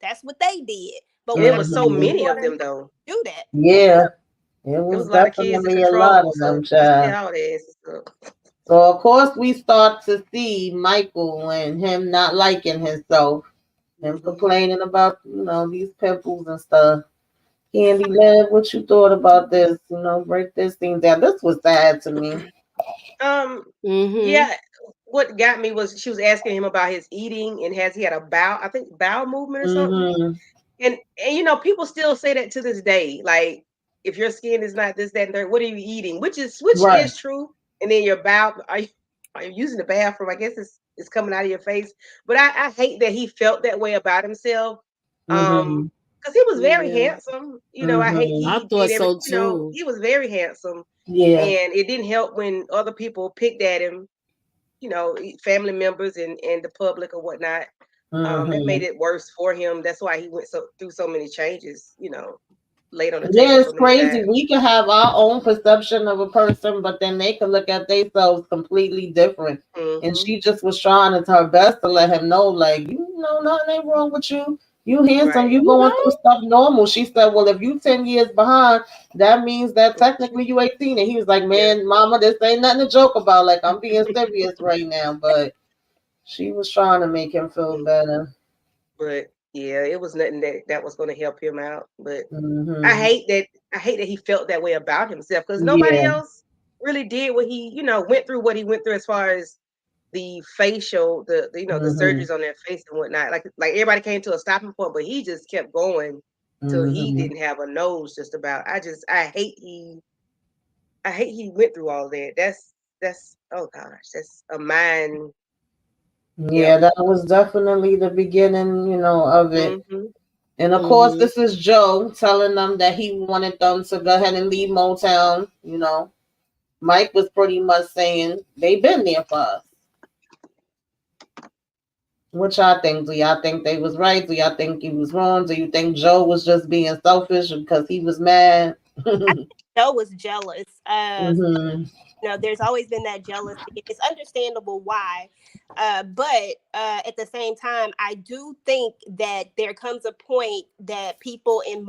that's what they did. But there was so many of them, though. Do that. Yeah. It was a lot of kids in control, a lot of them, child. So of course we start to see Michael and him not liking himself, him complaining about, you know, these pimples and stuff. Candy Love, what you thought about this? You know, break this thing down. This was sad to me. Yeah. What got me was she was asking him about his eating and has he had a bowel movement or something. And you know, people still say that to this day. Like, if your skin is not this, that, and that, what are you eating? Which is true. And then your bowel, are you using the bathroom? I guess it's coming out of your face. But I hate that he felt that way about himself. Because he was very handsome. You know, I hate I thought so too. You know, he was very handsome. Yeah. And it didn't help when other people picked at him. family members and the public or whatnot. That made it worse for him. That's why he went through so many changes, laid on the table It's so many crazy. times. We can have our own perception of a person, but then they can look at themselves completely different. And she just was trying her best to let him know, like, nothing ain't wrong with you. You handsome, you going through stuff normal. She said, well, if you 10 years behind, that means that technically you 18. And he was like, man, mama, this ain't nothing to joke about. Like, I'm being serious right now. But she was trying to make him feel better. But yeah, it was nothing that was going to help him out. But I hate that he felt that way about himself, because nobody else really did what he, went through what he went through as far as the facial, the surgeries on their face and whatnot. Like everybody came to a stopping point, but he just kept going till he didn't have a nose. Just about. I hate he went through all that. That's oh gosh, that's a mind. Yeah, that was definitely the beginning, of it. And of course, this is Joe telling them that he wanted them to go ahead and leave Motown. Mike was pretty much saying they've been there for us. What y'all think? Do y'all think they was right? Do y'all think he was wrong? Do you think Joe was just being selfish because he was mad? Joe was jealous. There's always been that jealousy. It's understandable why. But at the same time, I do think that there comes a point that people in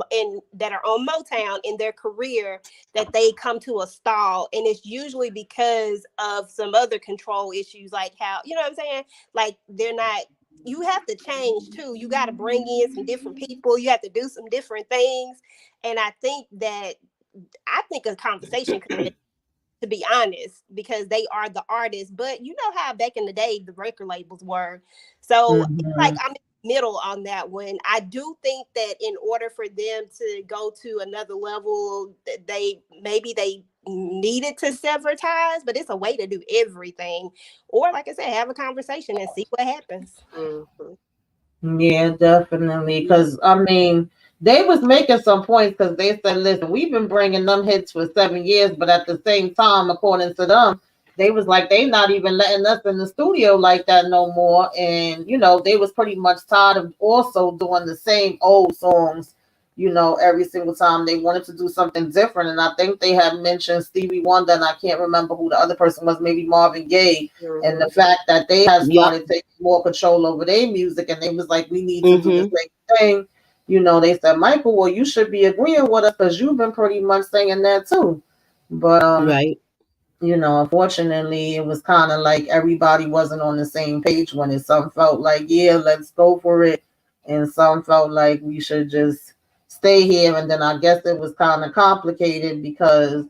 that are on Motown in their career, that they come to a stall, and it's usually because of some other control issues, like how, you know what I'm saying? Like they're not. You have to change too. You got to bring in some different people. You have to do some different things, and I think a conversation could, to be honest, because they are the artists. But you know how back in the day the record labels were. So it's like I'm in the middle on that one. I do think that in order for them to go to another level, they needed to sever ties, but it's a way to do everything. Or like I said, have a conversation and see what happens. Yeah, definitely. Because I mean, they was making some points, because they said, listen, we've been bringing them hits for 7 years, but at the same time, according to them, they was like, they not even letting us in the studio like that no more. And, they was pretty much tired of also doing the same old songs, every single time. They wanted to do something different. And I think they had mentioned Stevie Wonder, and I can't remember who the other person was, maybe Marvin Gaye. And the fact that they had started taking more control over their music, and they was like, we need to do the same thing. They said, Michael, well, you should be agreeing with us, because you've been pretty much saying that too. But unfortunately, it was kind of like everybody wasn't on the same page when it. Some felt like, yeah, let's go for it, and some felt like we should just stay here. And then I guess it was kind of complicated, because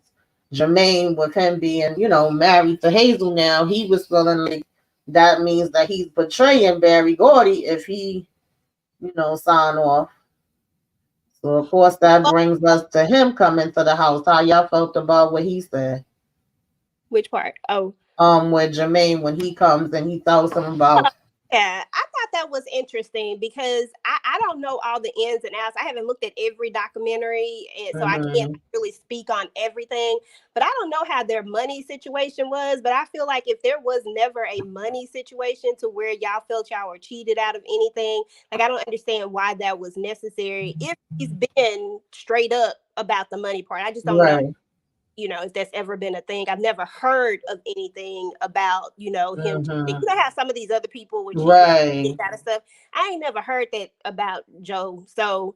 Jermaine, with him being, married to Hazel now, he was feeling like that means that he's betraying Barry Gordy if he, sign off. So of course that brings us to him coming to the house. How y'all felt about what he said? Which part? Oh, with Jermaine, when he comes and he tells him about. Yeah, I thought that was interesting, because I don't know all the ins and outs. I haven't looked at every documentary, and so I can't really speak on everything. But I don't know how their money situation was. But I feel like if there was never a money situation to where y'all felt y'all were cheated out of anything, like I don't understand why that was necessary. If he's been straight up about the money part, I just don't know. If that's ever been a thing. I've never heard of anything about, him. How some of these other people would cheat out of stuff. I ain't never heard that about Joe. So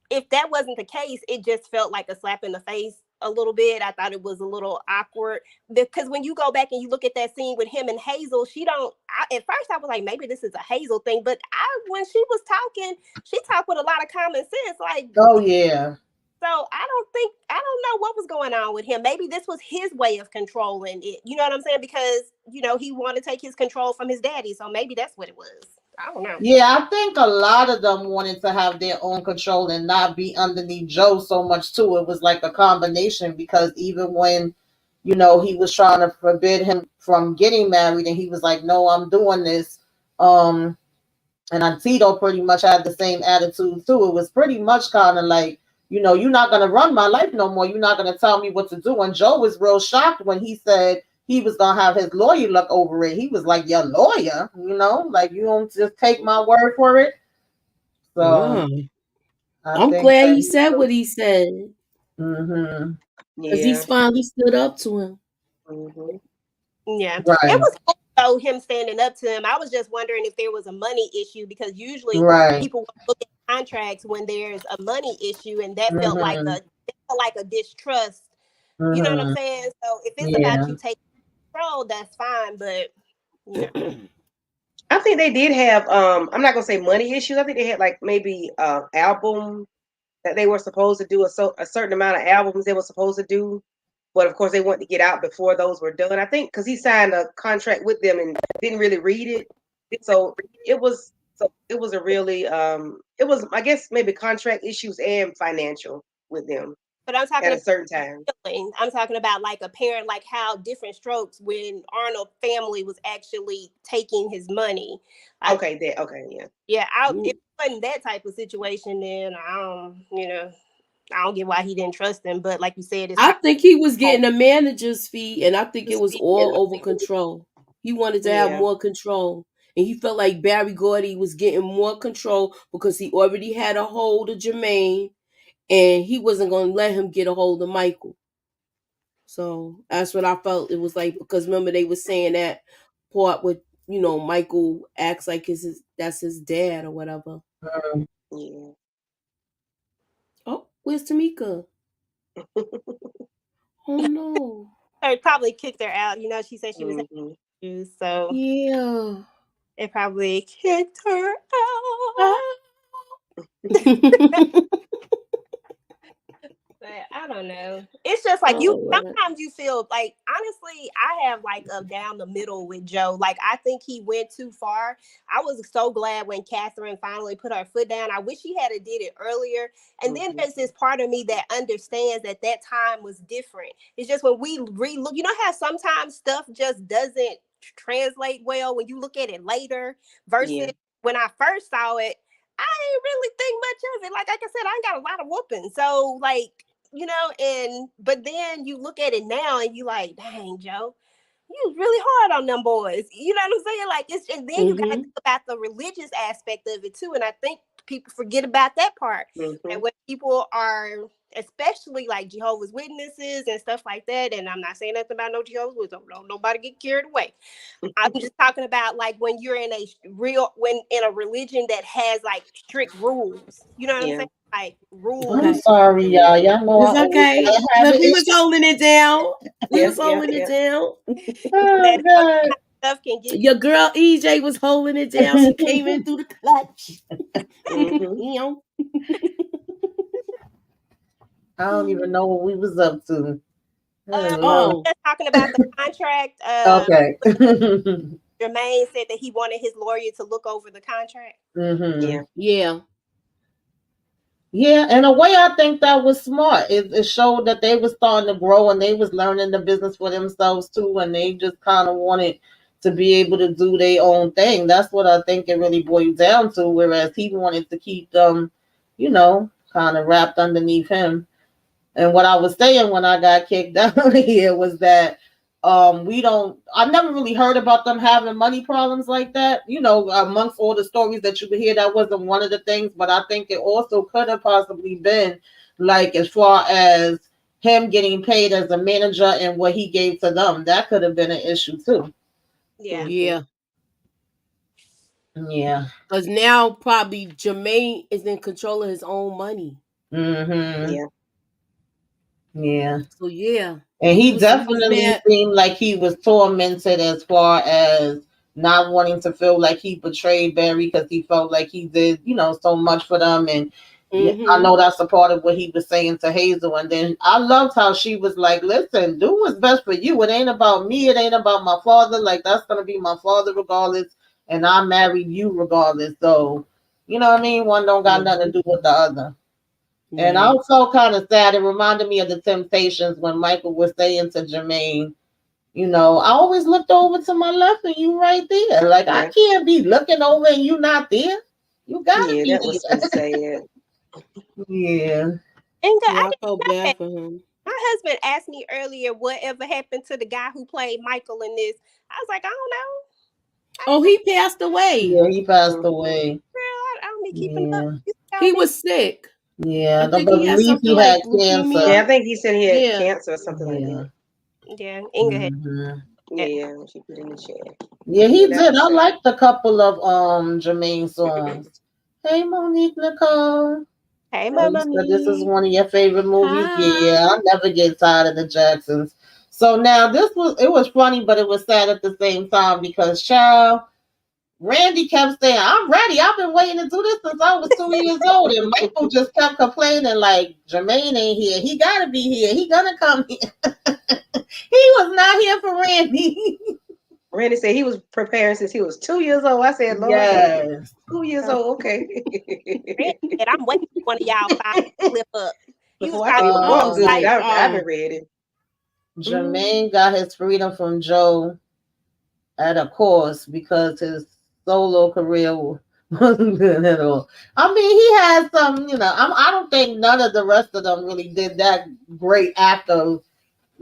if that wasn't the case, it just felt like a slap in the face a little bit. I thought it was a little awkward, because when you go back and you look at that scene with him and Hazel, at first I was like, maybe this is a Hazel thing, but when she was talking, she talked with a lot of common sense. Like, oh yeah. So I don't know what was going on with him. Maybe this was his way of controlling it. You know what I'm saying? Because, he wanted to take his control from his daddy. So maybe that's what it was. I don't know. Yeah, I think a lot of them wanted to have their own control and not be underneath Joe so much too. It was like a combination, because even when, he was trying to forbid him from getting married, and he was like, no, I'm doing this. And Tito pretty much had the same attitude too. It was pretty much kind of like, you're not going to run my life no more. You're not going to tell me what to do. And Joe was real shocked when he said he was gonna have his lawyer look over it. He was like, your lawyer, like you don't just take my word for it. So I'm glad he said what he said. Mm-hmm. Because he's finally stood up to him. Mm-hmm. Yeah. Right. It was also him standing up to him. I was just wondering if there was a money issue, because usually people look at contracts when there's a money issue, and that felt like a distrust. You know what I'm saying? So if it's about you taking control, that's fine. But I think they did have I'm not gonna say money issues. I think they had like maybe album that they were supposed to do a certain amount of albums they were supposed to do, but of course they wanted to get out before those were done. I think because he signed a contract with them and didn't really read it, so it was a really it was, I guess, maybe contract issues and financial with them. But I'm talking at a certain time. I'm talking about like a parent, like how different strokes when Arnold family was actually taking his money. Yeah. Yeah, if it wasn't that type of situation, then I don't get why he didn't trust him. But like you said, I think he was getting a manager's fee, and I think it was all over control. He wanted to have more control. And he felt like Barry Gordy was getting more control because he already had a hold of Jermaine, and he wasn't going to let him get a hold of Michael. So that's what I felt it was like, because remember they were saying that part with, Michael acts like that's his dad or whatever. Yeah. Oh, where's Tamika? Oh no. Or probably kicked her out. She said she was having issues, so yeah, it probably kicked her out. But I don't know. It's just like sometimes you feel like, honestly, I have like a down the middle with Joe. Like, I think he went too far. I was so glad when Catherine finally put her foot down. I wish he had did it earlier. And then there's this part of me that understands that time was different. It's just when we relook, how sometimes stuff just doesn't translate well when you look at it later versus when I first saw it. I ain't really think much of it. Like I said, I ain't got a lot of whooping. So like, but then you look at it now and you like, dang, Joe, you was really hard on them boys. You know what I'm saying? Like and then you gotta think about the religious aspect of it too. And I think people forget about that part. And when people are, especially like Jehovah's Witnesses and stuff like that, and I'm not saying nothing about no Jehovah's Witnesses, don't nobody get carried away. I'm just talking about like when you're in a religion that has like strict rules. You know what I'm saying? Like rules. I'm sorry, y'all. Y'all know it's okay. Look, we was holding it down. We was holding it down. Oh, God. Stuff can get your girl EJ was holding it down. She came in through the clutch. I don't even know what we was up to. Just talking about the contract. Okay. Jermaine said that he wanted his lawyer to look over the contract. Yeah, in a way, I think that was smart. It showed that they were starting to grow and they was learning the business for themselves too, and they just kind of wanted to be able to do their own thing. That's what I think it really boiled down to, whereas he wanted to keep them, kind of wrapped underneath him. And what I was saying when I got kicked out here was that I never really heard about them having money problems like that. Amongst all the stories that you could hear, that wasn't one of the things, but I think it also could have possibly been like, as far as him getting paid as a manager and what he gave to them, that could have been an issue too. Yeah. Because now probably Jermaine is in control of his own money. Yeah. So yeah. And he definitely seemed like he was tormented as far as not wanting to feel like he betrayed Barry, because he felt like he did, so much for them. And I know that's a part of what he was saying to Hazel. And then I loved how she was like, listen, do what's best for you. It ain't about me. It ain't about my father. Like, that's going to be my father regardless. And I married you regardless. So, you know what I mean? One don't got nothing to do with the other. And I also kind of sad. It reminded me of the Temptations when Michael was saying to Jermaine, I always looked over to my left and you right there. Like, I can't be looking over and you not there. You gotta be that was so sad. Yeah. And I felt bad for him. I husband asked me earlier whatever happened to the guy who played Michael in this. I was like, I don't know. Oh, he passed away. Yeah, he passed away. Girl, I don't be keeping Yeah. up. He was sick. Yeah, I I think he had believe something he had like leukemia. cancer. Yeah, I think he said he had Yeah. cancer or something like Yeah. that. Yeah, Inga had. Mhm. Yeah, she put in the chat. Yeah, he Yeah, that did. was I sad. liked a couple of Jermaine songs. Hey, Monique Nicole. Hey, So Mama. you said this is one of your favorite movies. Hi. Yeah, I never get tired of the Jacksons. So now it was funny, but it was sad at the same time because child, Randy kept saying, I'm ready. I've been waiting to do this since I was 2 years old. And Michael just kept complaining like Jermaine ain't here. He gotta be here. He gonna come here. He was not here for Randy. Randy said he was preparing since he was 2 years old. I said, Lord, Yes. 2 years old, okay. Randy said, I'm waiting for one of y'all five to flip up. He was Before I can probably walk good, like, I've been ready. Jermaine got his freedom from Joe at a cost because his solo career wasn't good at all. I mean, he had some, I don't think none of the rest of them really did that great after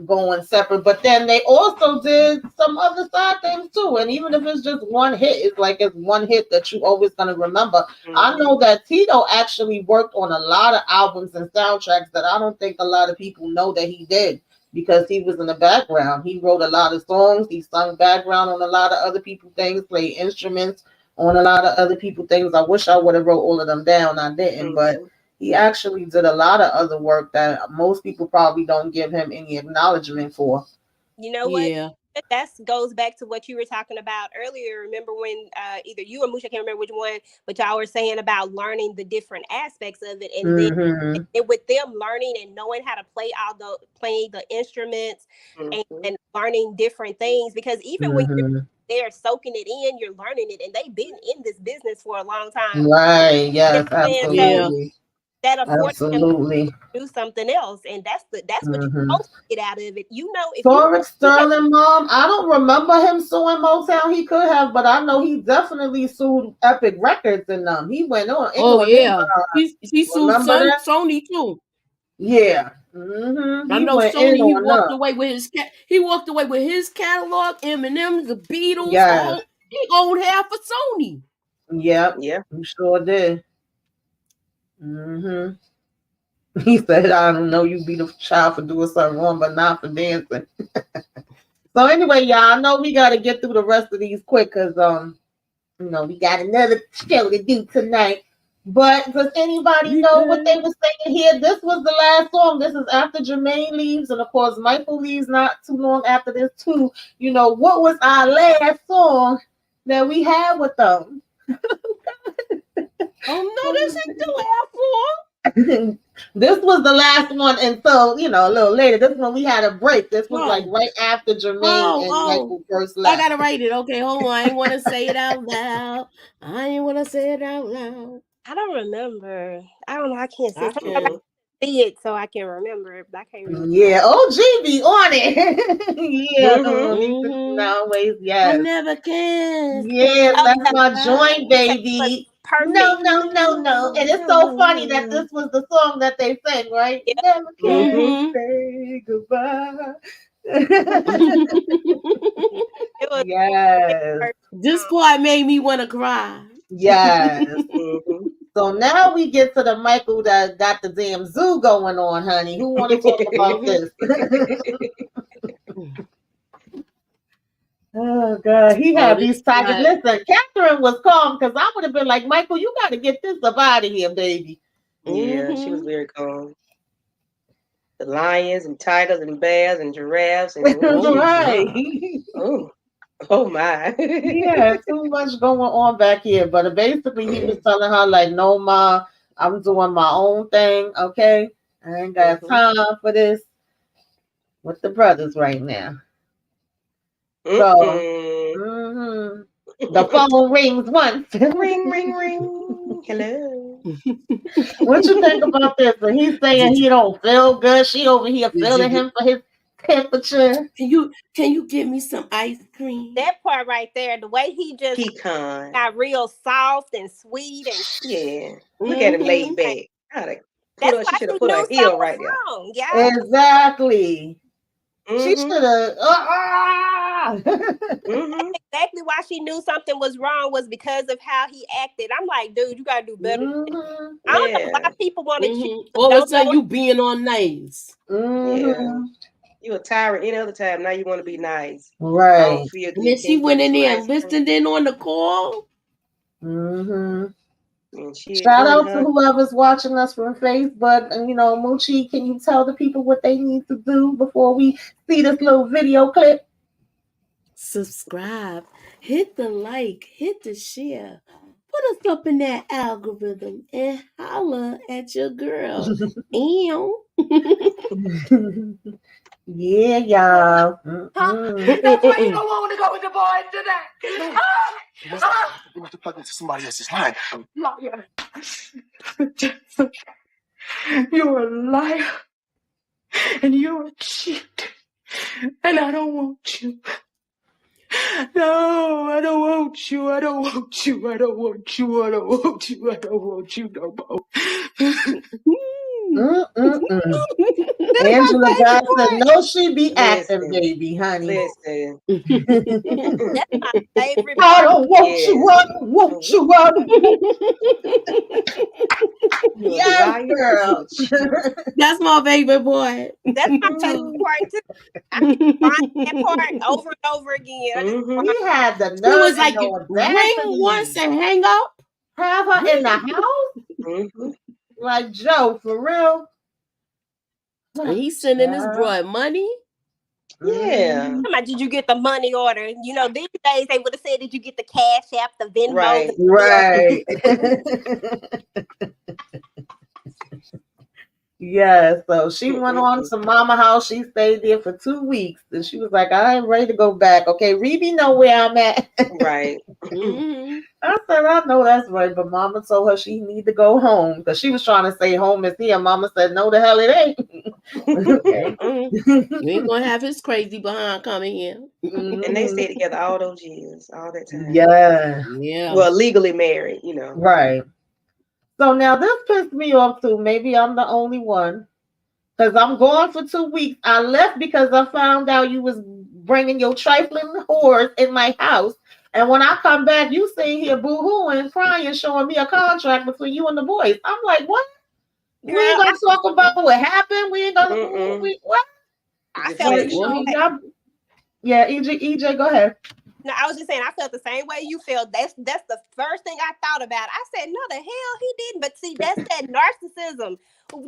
going separate, but then they also did some other side things too. And even if it's just one hit, it's one hit that you always gonna remember. I know that Tito actually worked on a lot of albums and soundtracks that I don't think a lot of people know that he did because he was in the background. He wrote a lot of songs, he sung background on a lot of other people's things, played instruments on a lot of other people's things. I wish I would have wrote all of them down. I didn't, but he actually did a lot of other work that most people probably don't give him any acknowledgement for. You know what? Yeah. That goes back to what you were talking about earlier. Remember when either you or Musha, I can't remember which one, but y'all were saying about learning the different aspects of it, and then and with them learning and knowing how to play the instruments and learning different things. Because even when they're soaking it in, you're learning it, and they've been in this business for a long time. Right? Yes, So absolutely. that affords them Absolutely. to do something else, and that's what you're supposed to get out of it. If Torek Sterling, Mom, I don't remember him suing Motown. He could have, but I know he definitely sued Epic Records and them. He went on. He sued Sony too. Yeah. I know Sony. He walked away with his catalog. Eminem, the Beatles. Yeah. He owned half of Sony. Yep. Yeah. He sure did. He said, I don't know, you beat a child for doing something wrong, but not for dancing. So anyway, y'all, I know we got to get through the rest of these quick because, we got another show to do tonight. But does anybody know what they were saying here? This was the last song. This is after Jermaine leaves. And, of course, Michael leaves not too long after this, too. What was our last song that we had with them? Oh, no, this ain't the last one. This was the last one until, a little later. This one we had a break. This was like right after Jermaine and Michael first left. I gotta write it. Okay, hold on. I ain't want to say it out loud. I don't remember. I don't know. I can't see. I see it so I can remember it, but I can't remember. Yeah, OG be on it. Yeah, always, yes. I never can. Yeah, that's my joint, baby. Perfect. No. And it's so funny that this was the song that they sang, right? Yep. Never can say goodbye. Yes. This part made me want to cry. Yes. So now we get to the Michael that got the damn zoo going on, honey. Who want to talk about this? Oh, God. He had these tigers. Listen, Catherine was calm because I would have been like, Michael, you got to get this up out of here, baby. Yeah, she was very calm. The lions and tigers and bears and giraffes. And right. Oh, my. Yeah, too much going on back here. But basically, he was telling her, like, no, Ma, I'm doing my own thing, okay? I ain't got time for this with the brothers right now. So, the phone rings once. Ring, ring, ring. Hello. What you think about this? And he's saying he don't feel good. She over here feeling him for his temperature. Can you give me some ice cream? That part right there, the way he just Pecan. got real soft and sweet and look at him laid back. That's why She should she have put knew her something heel was right there. wrong. Yeah. Exactly. She Mhm. should have. Mhm. Exactly why she knew something was wrong was because of how he acted. I'm like, dude, you gotta do better. Mhm. I don't know Yeah. why people want to choose. All of a Don't sudden know. you being on nice. Mhm. You a tyrant any other time. Now you want to be nice. I Right. don't feel And good. then she Can't went get in some there ice and cream. listened in on the call. Mhm. And she Shout out ignored to her. whoever's watching us from Facebook. And Moochie, can you tell the people what they need to do before we see this little video clip? Subscribe, hit the like, hit the share, put us up in that algorithm, and holla at your girl. Ew. Yeah, y'all. That's why you don't want to go with the boys today. You must have plugged into somebody else's line. Liar. You're a liar. And you're a cheat. And I don't want you. No, I don't want you. I don't want you. I don't want you. I don't want you. I don't want you no more. Angela Johnson, no, she be acting, Listen. baby, honey. Listen. That's my favorite I part. don't want Yeah. you. I don't want you. I don't You a Yes, liar. You girl. a cheat. That's my favorite part. That's my favorite part too. I can find that part over and over again. I just Mhm. He had the It nerve was and like the ring once audacity. and hang up. Have her in the house? Mhm. Like Joe, for real? And he's sending his Yeah. broad money. Yeah. I'm like, did you get the money order? These days they would have said, did you get the Cash App, the Venmo, Right. the Right. Yeah, so she went on to Mama House. She stayed there for 2 weeks. And she was like, I ain't ready to go back. Okay, Rebe know where I'm at. Right. Mhm. I said, I know that's right, but Mama told her she need to go home because she was trying to say home is here. Mama said, no, the hell it ain't. Okay. You ain't gonna have his crazy behind coming here. And they stayed together all those years, all that time. Yeah. Yeah. Well, legally married, Right. So now this pissed me off too. Maybe I'm the only one. Because I'm gone for 2 weeks. I left because I found out you was bringing your trifling whores in my house. And when I come back, you sit here boo-hooing, crying, showing me a contract between you and the boys. I'm like, what? We ain't Girl, gonna talk about what happened. We ain't gonna what? I Just felt let the it Well, same he- way. Yeah, EJ, go ahead. No, I was just saying, I felt the same way you felt. That's the first thing I thought about. I said, no, the hell he didn't. But see, that's that narcissism.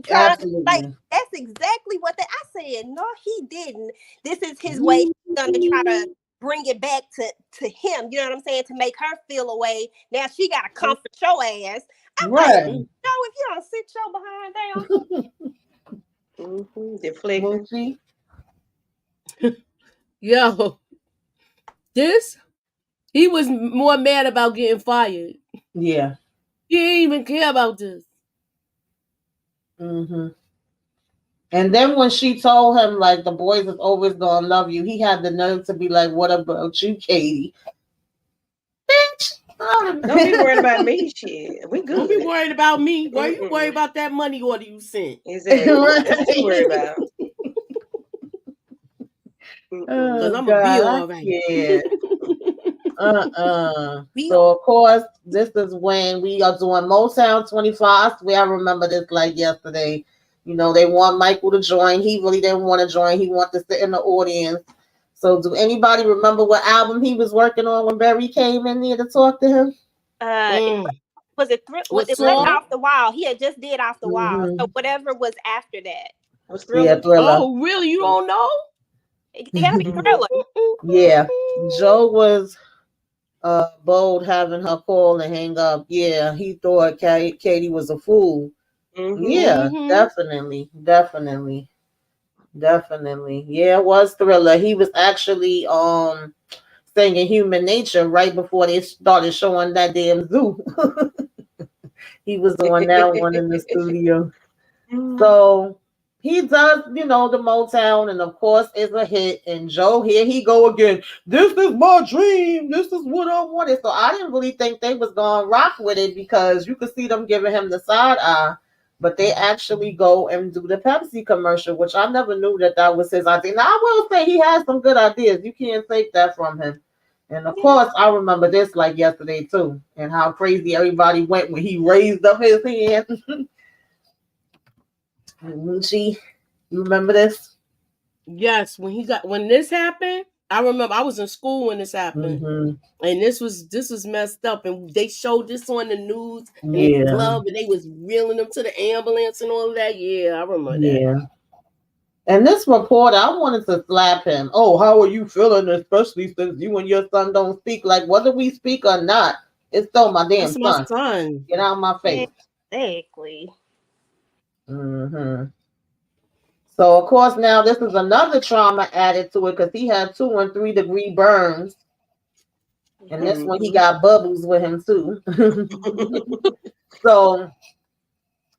Absolutely. That's exactly what I said. No, he didn't. This is his way. He's gonna try to bring it back to him. You know what I'm saying? To make her feel away. Now she got to comfort your ass. I'm like, Right. no, if you don't sit your behind down. Deflecting. Moochie. Yo, he was more mad about getting fired. Yeah. He didn't even care about this. Mm-hmm. And then when she told him, like, the boys is always gonna love you, he had the nerve to be like, what about you, Katie? Bitch. Don't be worried about me, shit. We good. Don't be worried about me. Why you worried about that money order you sent? Exactly. What you worried about? Because I'm going to be all right. Yeah. So, of course, this is when we are doing Motown 25. I swear I remember this like yesterday. They want Michael to join. He really didn't want to join. He wanted to sit in the audience. So, do anybody remember what album he was working on when Barry came in there to talk to him? Was it Off the Wall? He had just did Off the Wall. So whatever was after that. Was Thriller? Yeah, Thriller. Oh, really? You don't know? It gotta be Thriller. Yeah. Joe was bold having her call and hang up. Yeah, he thought Katie was a fool. Yeah, definitely. Yeah, it was Thriller. He was actually singing Human Nature right before they started showing that damn zoo. He was doing that one in the studio. So he does, the Motown, and of course it's a hit. And Joe, here he go again. This is my dream. This is what I wanted. So I didn't really think they was gonna rock with it because you could see them giving him the side eye. but they actually go and do the Pepsi commercial, which I never knew that was his idea. Now, I will say he has some good ideas. You can't take that from him. And of course, I remember this like yesterday too, and how crazy everybody went when he raised up his hand. Munchie, you remember this? Yes, when this happened, I remember I was in school when this happened, and this was messed up, and they showed this on the news in the club, and they was reeling them to the ambulance and all of that. Yeah, I remember that. And this reporter, I wanted to slap him. Oh, how are you feeling, especially since you and your son don't speak? Like, whether we speak or not, it's still my damn son. My son. Get out of my face. Exactly. So, of course, now this is another trauma added to it because he had 2 and 3 degree burns. And this one, he got bubbles with him, too. So,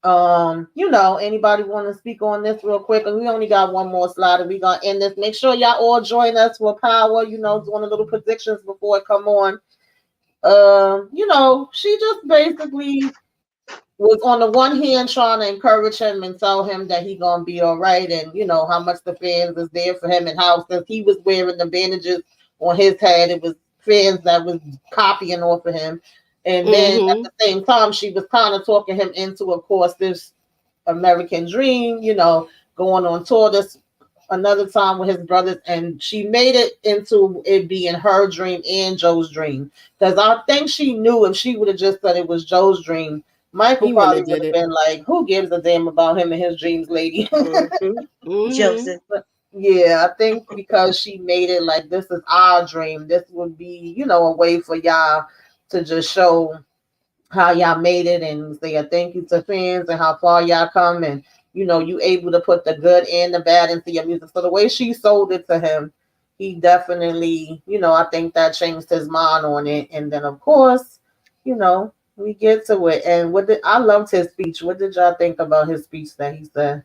anybody want to speak on this real quick? And we only got one more slide and we're going to end this. Make sure y'all all join us for Power, doing a little predictions before it come on. She just basically was on the one hand trying to encourage him and tell him that he gonna be all right, and how much the fans is there for him, and how since he was wearing the bandages on his head, it was fans that was copying off of him. And then at the same time, she was kind of talking him into, of course, this American dream, going on tour this another time with his brothers, and she made it into it being her dream and Joe's dream, because I think she knew if she would have just said it was Joe's dream, Michael probably would have been like, who gives a damn about him and his dreams, lady? Joseph. Yeah, I think because she made it like, this is our dream, this would be, a way for y'all to just show how y'all made it and say a thank you to fans and how far y'all come, and you able to put the good and the bad into your music. So the way she sold it to him, he definitely, I think that changed his mind on it. And then of course, we get to it. And I loved his speech. What did y'all think about his speech that he said?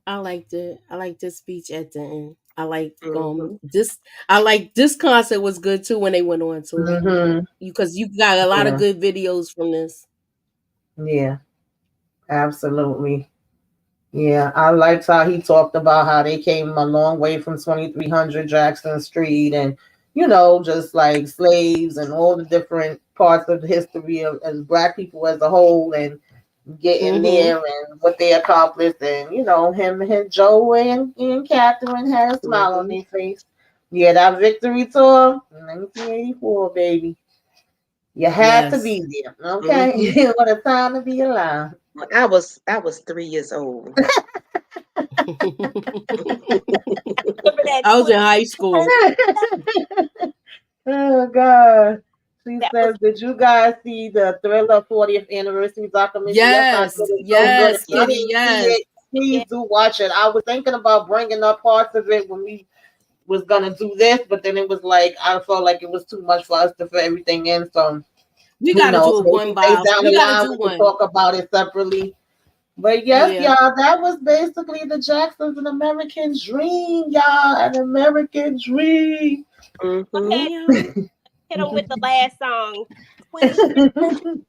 I liked it. I liked his speech at the end. I liked this. I like this concert was good too when they went on tour. Because you got a lot of good videos from this. Yeah, absolutely. Yeah, I liked how he talked about how they came a long way from 2300 Jackson Street, and just like slaves and all the different parts of the history of as Black people as a whole, and getting there and what they accomplished, and him and Joe and Catherine had a smile on their face. Yeah, that victory tour, 1984, baby. You had to be there, okay? What a time to be alive. I was 3 years old. I was in high school. Oh God. She says, did you guys see the Thriller 40th anniversary documentary? Yes, yes, Kitty, yes. Please do watch it. I was thinking about bringing up parts of it when we was gonna do this, but then it was like I felt like it was too much for us to fit everything in. So we gotta do it one by one. We gotta do one. Talk about it separately. But yes, y'all, that was basically the Jacksons, an American dream, y'all, an American dream. Okay. Hit them with the last song.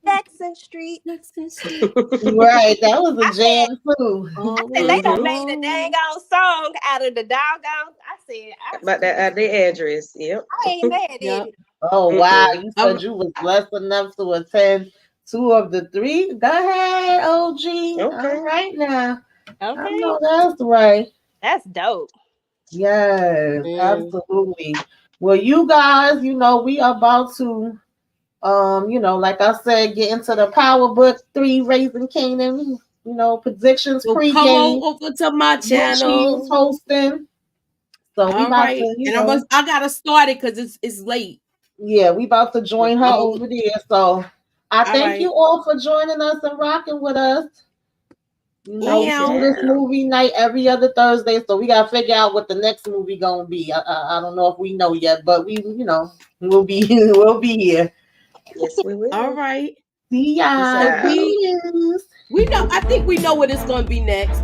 Jackson Street. Right, that was a jam too. I said, they done made a dang on song out of the doggone. I said, about that their address. Yep. I ain't mad at it. Oh wow, you said you was blessed enough to attend 2 of the 3. Go ahead, OG. Okay. All right now. Okay. I know that's right. That's dope. Yes, absolutely. Well, you guys, we are about to, like I said, get into the Power Book 3 Raising Canaan, predictions pre-game. Come on over to my channel. She's hosting. So we about to, and I gotta start it because it's late. Yeah, we about to join her over there. So I thank you all for joining us and rocking with us. We do this movie night every other Thursday, so we gotta figure out what the next movie gonna be. I don't know if we know yet, but we'll be here. Yes, we will. All right. See y'all. We know. I think we know what it's gonna be next.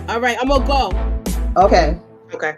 All right, I'm gonna go. Okay. Okay.